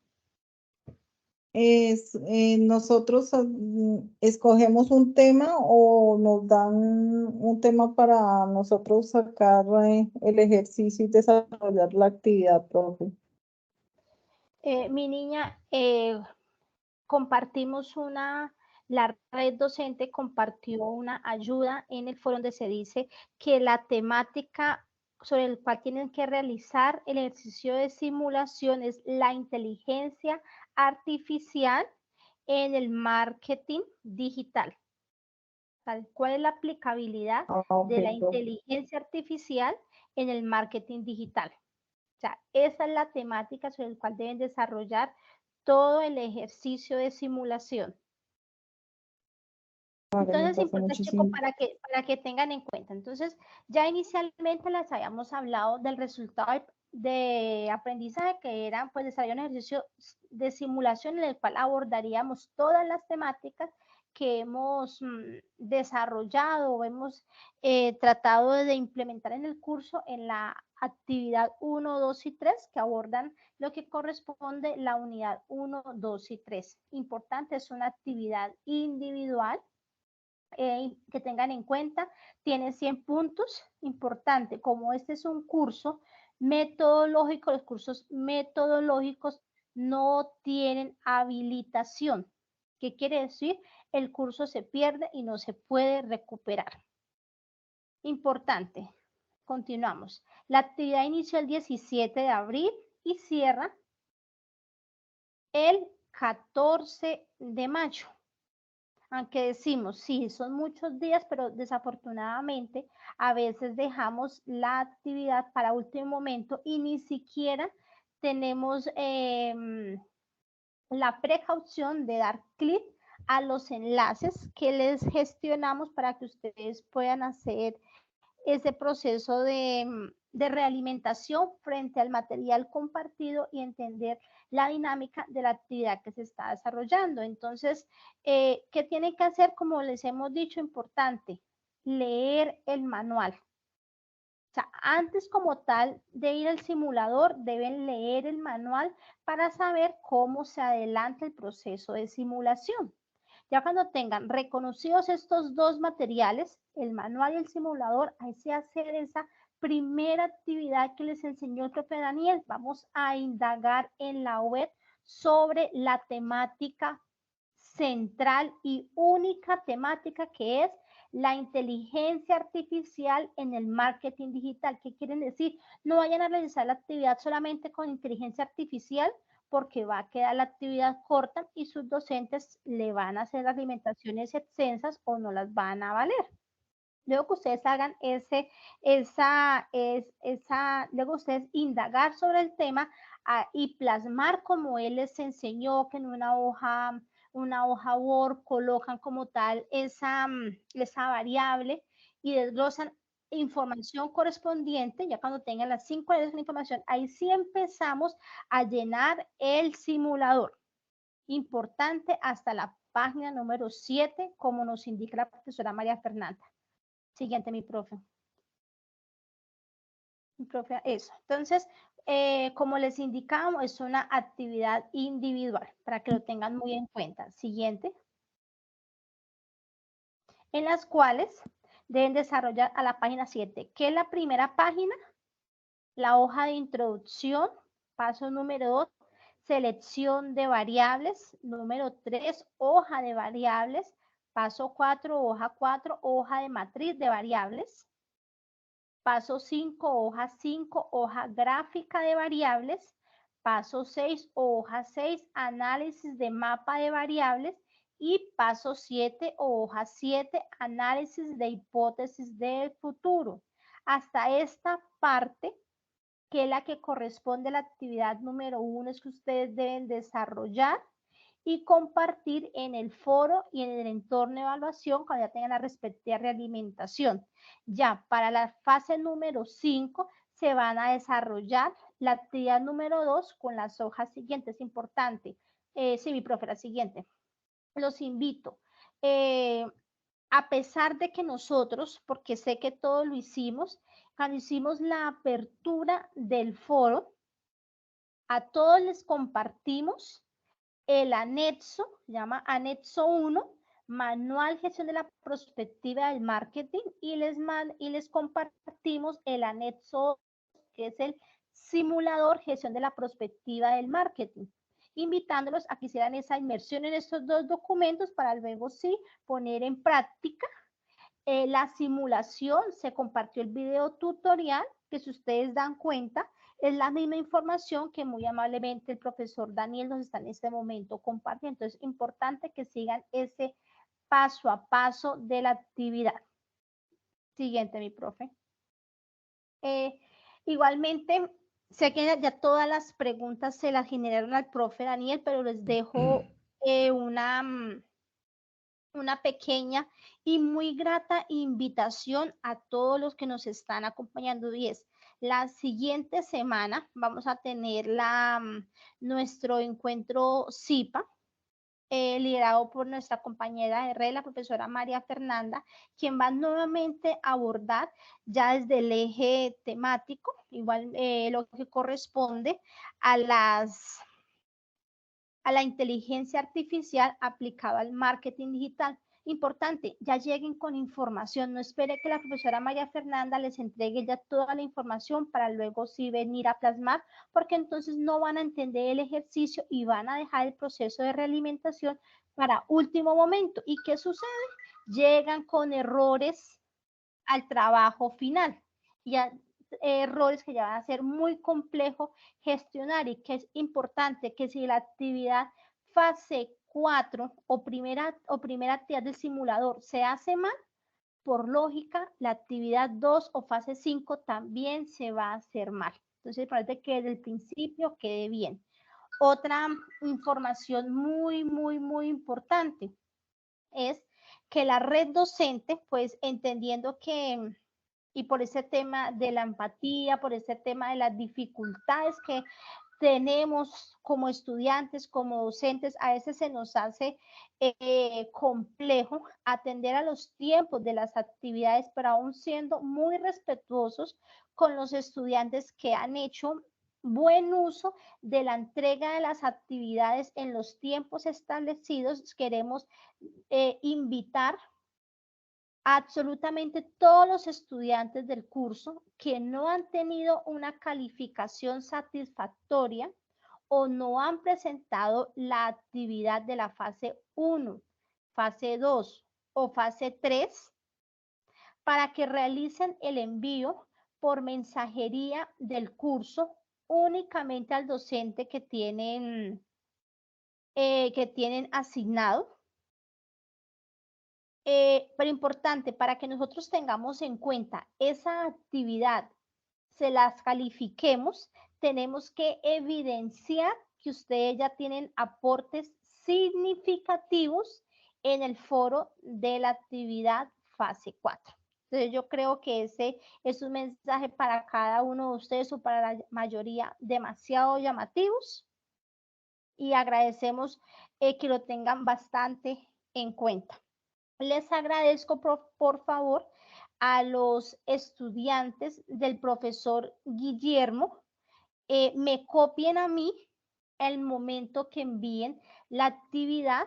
¿Nosotros escogemos un tema o nos dan un tema para nosotros sacar el ejercicio y desarrollar la actividad, profe? Mi niña, compartimos la red docente compartió una ayuda en el foro donde se dice que la temática sobre el cual tienen que realizar el ejercicio de simulación es la inteligencia artificial en el marketing digital. ¿Cuál es la aplicabilidad de la inteligencia artificial en el marketing digital? O sea, esa es la temática sobre la cual deben desarrollar todo el ejercicio de simulación. Entonces, es importante, chicos, para que tengan en cuenta. Entonces, ya inicialmente les habíamos hablado del resultado de aprendizaje, que era pues desarrollar un ejercicio de simulación en el cual abordaríamos todas las temáticas que hemos desarrollado o hemos tratado de implementar en el curso en la actividad 1, 2 y 3, que abordan lo que corresponde la unidad 1, 2 y 3. Importante, es una actividad individual. Que tengan en cuenta, tiene 100 puntos, importante, como este es un curso metodológico, los cursos metodológicos no tienen habilitación. ¿Qué quiere decir? El curso se pierde y no se puede recuperar. Importante, continuamos. La actividad inició el 17 de abril y cierra el 14 de mayo. Aunque decimos, sí, son muchos días, pero desafortunadamente a veces dejamos la actividad para último momento y ni siquiera tenemos la precaución de dar clic a los enlaces que les gestionamos para que ustedes puedan hacer ese proceso de de realimentación frente al material compartido y entender la dinámica de la actividad que se está desarrollando. Entonces, ¿qué tienen que hacer? Como les hemos dicho, importante, leer el manual. O sea, antes como tal de ir al simulador, deben leer el manual para saber cómo se adelanta el proceso de simulación. Ya cuando tengan reconocidos estos dos materiales, el manual y el simulador, ahí se hace esa primera actividad que les enseñó el profe Daniel. Vamos a indagar en la web sobre la temática central y única temática que es la inteligencia artificial en el marketing digital. ¿Qué quieren decir? No vayan a realizar la actividad solamente con inteligencia artificial, porque va a quedar la actividad corta y sus docentes le van a hacer alimentaciones extensas o no las van a valer. Luego que ustedes hagan luego ustedes indagar sobre el tema y plasmar como él les enseñó, que en una hoja Word colocan como tal esa variable y desglosan información correspondiente. Ya cuando tengan las 5 áreas de información, ahí sí empezamos a llenar el simulador. Importante hasta la página número 7, como nos indica la profesora María Fernanda. Siguiente, mi profe. Eso. Entonces, como les indicamos, es una actividad individual para que lo tengan muy en cuenta. Siguiente. En las cuales deben desarrollar a la página 7. ¿Qué es la primera página? La hoja de introducción. Paso número 2, selección de variables. Número 3, hoja de variables. Paso 4, hoja 4, hoja de matriz de variables. Paso 5, hoja 5, hoja gráfica de variables. Paso 6, hoja 6, análisis de mapa de variables. Y paso 7, hoja 7, análisis de hipótesis del futuro. Hasta esta parte, que es la que corresponde a la actividad número 1, es que ustedes deben desarrollar y compartir en el foro y en el entorno de evaluación cuando ya tengan la respectiva realimentación. Ya para la fase número 5 se van a desarrollar la actividad número 2 con las hojas siguientes. Es importante. Sí, mi profe, la siguiente. Los invito. A pesar de que nosotros, porque sé que todo lo hicimos, cuando hicimos la apertura del foro, a todos les compartimos el anexo, se llama anexo 1, manual gestión de la perspectiva del marketing, y les compartimos el anexo 2, que es el simulador gestión de la perspectiva del marketing, invitándolos a que hicieran esa inmersión en estos dos documentos para luego sí poner en práctica la simulación. Se compartió el video tutorial, que si ustedes dan cuenta, es la misma información que muy amablemente el profesor Daniel nos está en este momento compartiendo. Entonces, es importante que sigan ese paso a paso de la actividad. Siguiente, mi profe. Igualmente, sé que ya todas las preguntas se las generaron al profe Daniel, pero les dejo una pequeña y muy grata invitación a todos los que nos están acompañando, y es la siguiente semana vamos a tener nuestro encuentro CIPA, liderado por nuestra compañera de red, la profesora María Fernanda, quien va nuevamente a abordar ya desde el eje temático, igual lo que corresponde a la inteligencia artificial aplicada al marketing digital. Importante, ya lleguen con información, no espere que la profesora María Fernanda les entregue ya toda la información para luego sí venir a plasmar, porque entonces no van a entender el ejercicio y van a dejar el proceso de realimentación para último momento. ¿Y qué sucede? Llegan con errores al trabajo final. Ya errores que ya van a ser muy complejo gestionar, y que es importante que si la actividad fase 4 o primera actividad del simulador se hace mal, por lógica, la actividad 2 o fase 5 también se va a hacer mal. Entonces, parece que desde el principio quede bien. Otra información muy, muy, muy importante es que la red docente, pues entendiendo que y por ese tema de la empatía, por ese tema de las dificultades que tenemos como estudiantes, como docentes, a veces se nos hace complejo atender a los tiempos de las actividades, pero aún siendo muy respetuosos con los estudiantes que han hecho buen uso de la entrega de las actividades en los tiempos establecidos. Queremos invitar a absolutamente todos los estudiantes del curso que no han tenido una calificación satisfactoria o no han presentado la actividad de la fase 1, fase 2 o fase 3 para que realicen el envío por mensajería del curso únicamente al docente que tienen asignado. Pero importante, para que nosotros tengamos en cuenta esa actividad, se las califiquemos, tenemos que evidenciar que ustedes ya tienen aportes significativos en el foro de la actividad fase 4. Entonces yo creo que ese es un mensaje para cada uno de ustedes o para la mayoría demasiado llamativos y agradecemos que lo tengan bastante en cuenta. Les agradezco, por favor, a los estudiantes del profesor Guillermo, me copien a mí el momento que envíen la actividad,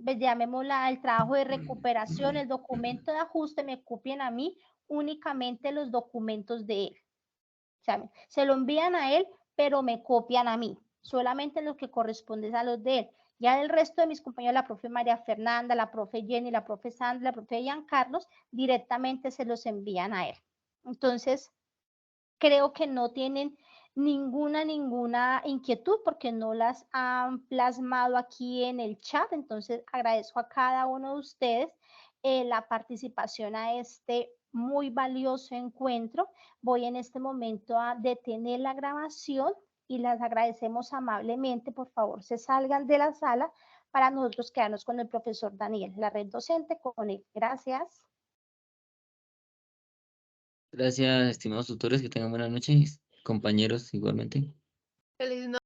pues llamémosla el trabajo de recuperación, el documento de ajuste, me copien a mí únicamente los documentos de él. O sea, se lo envían a él, pero me copian a mí, solamente lo que corresponde a los de él. Ya del resto de mis compañeros, la profe María Fernanda, la profe Jenny, la profe Sandra, la profe Giancarlos, directamente se los envían a él. Entonces, creo que no tienen ninguna inquietud porque no las han plasmado aquí en el chat. Entonces, agradezco a cada uno de ustedes la participación a este muy valioso encuentro. Voy en este momento a detener la grabación y las agradecemos amablemente. Por favor, se salgan de la sala para nosotros quedarnos con el profesor Daniel, la red docente con él. Gracias. Gracias, estimados tutores, que tengan buenas noches, compañeros igualmente. Feliz noche.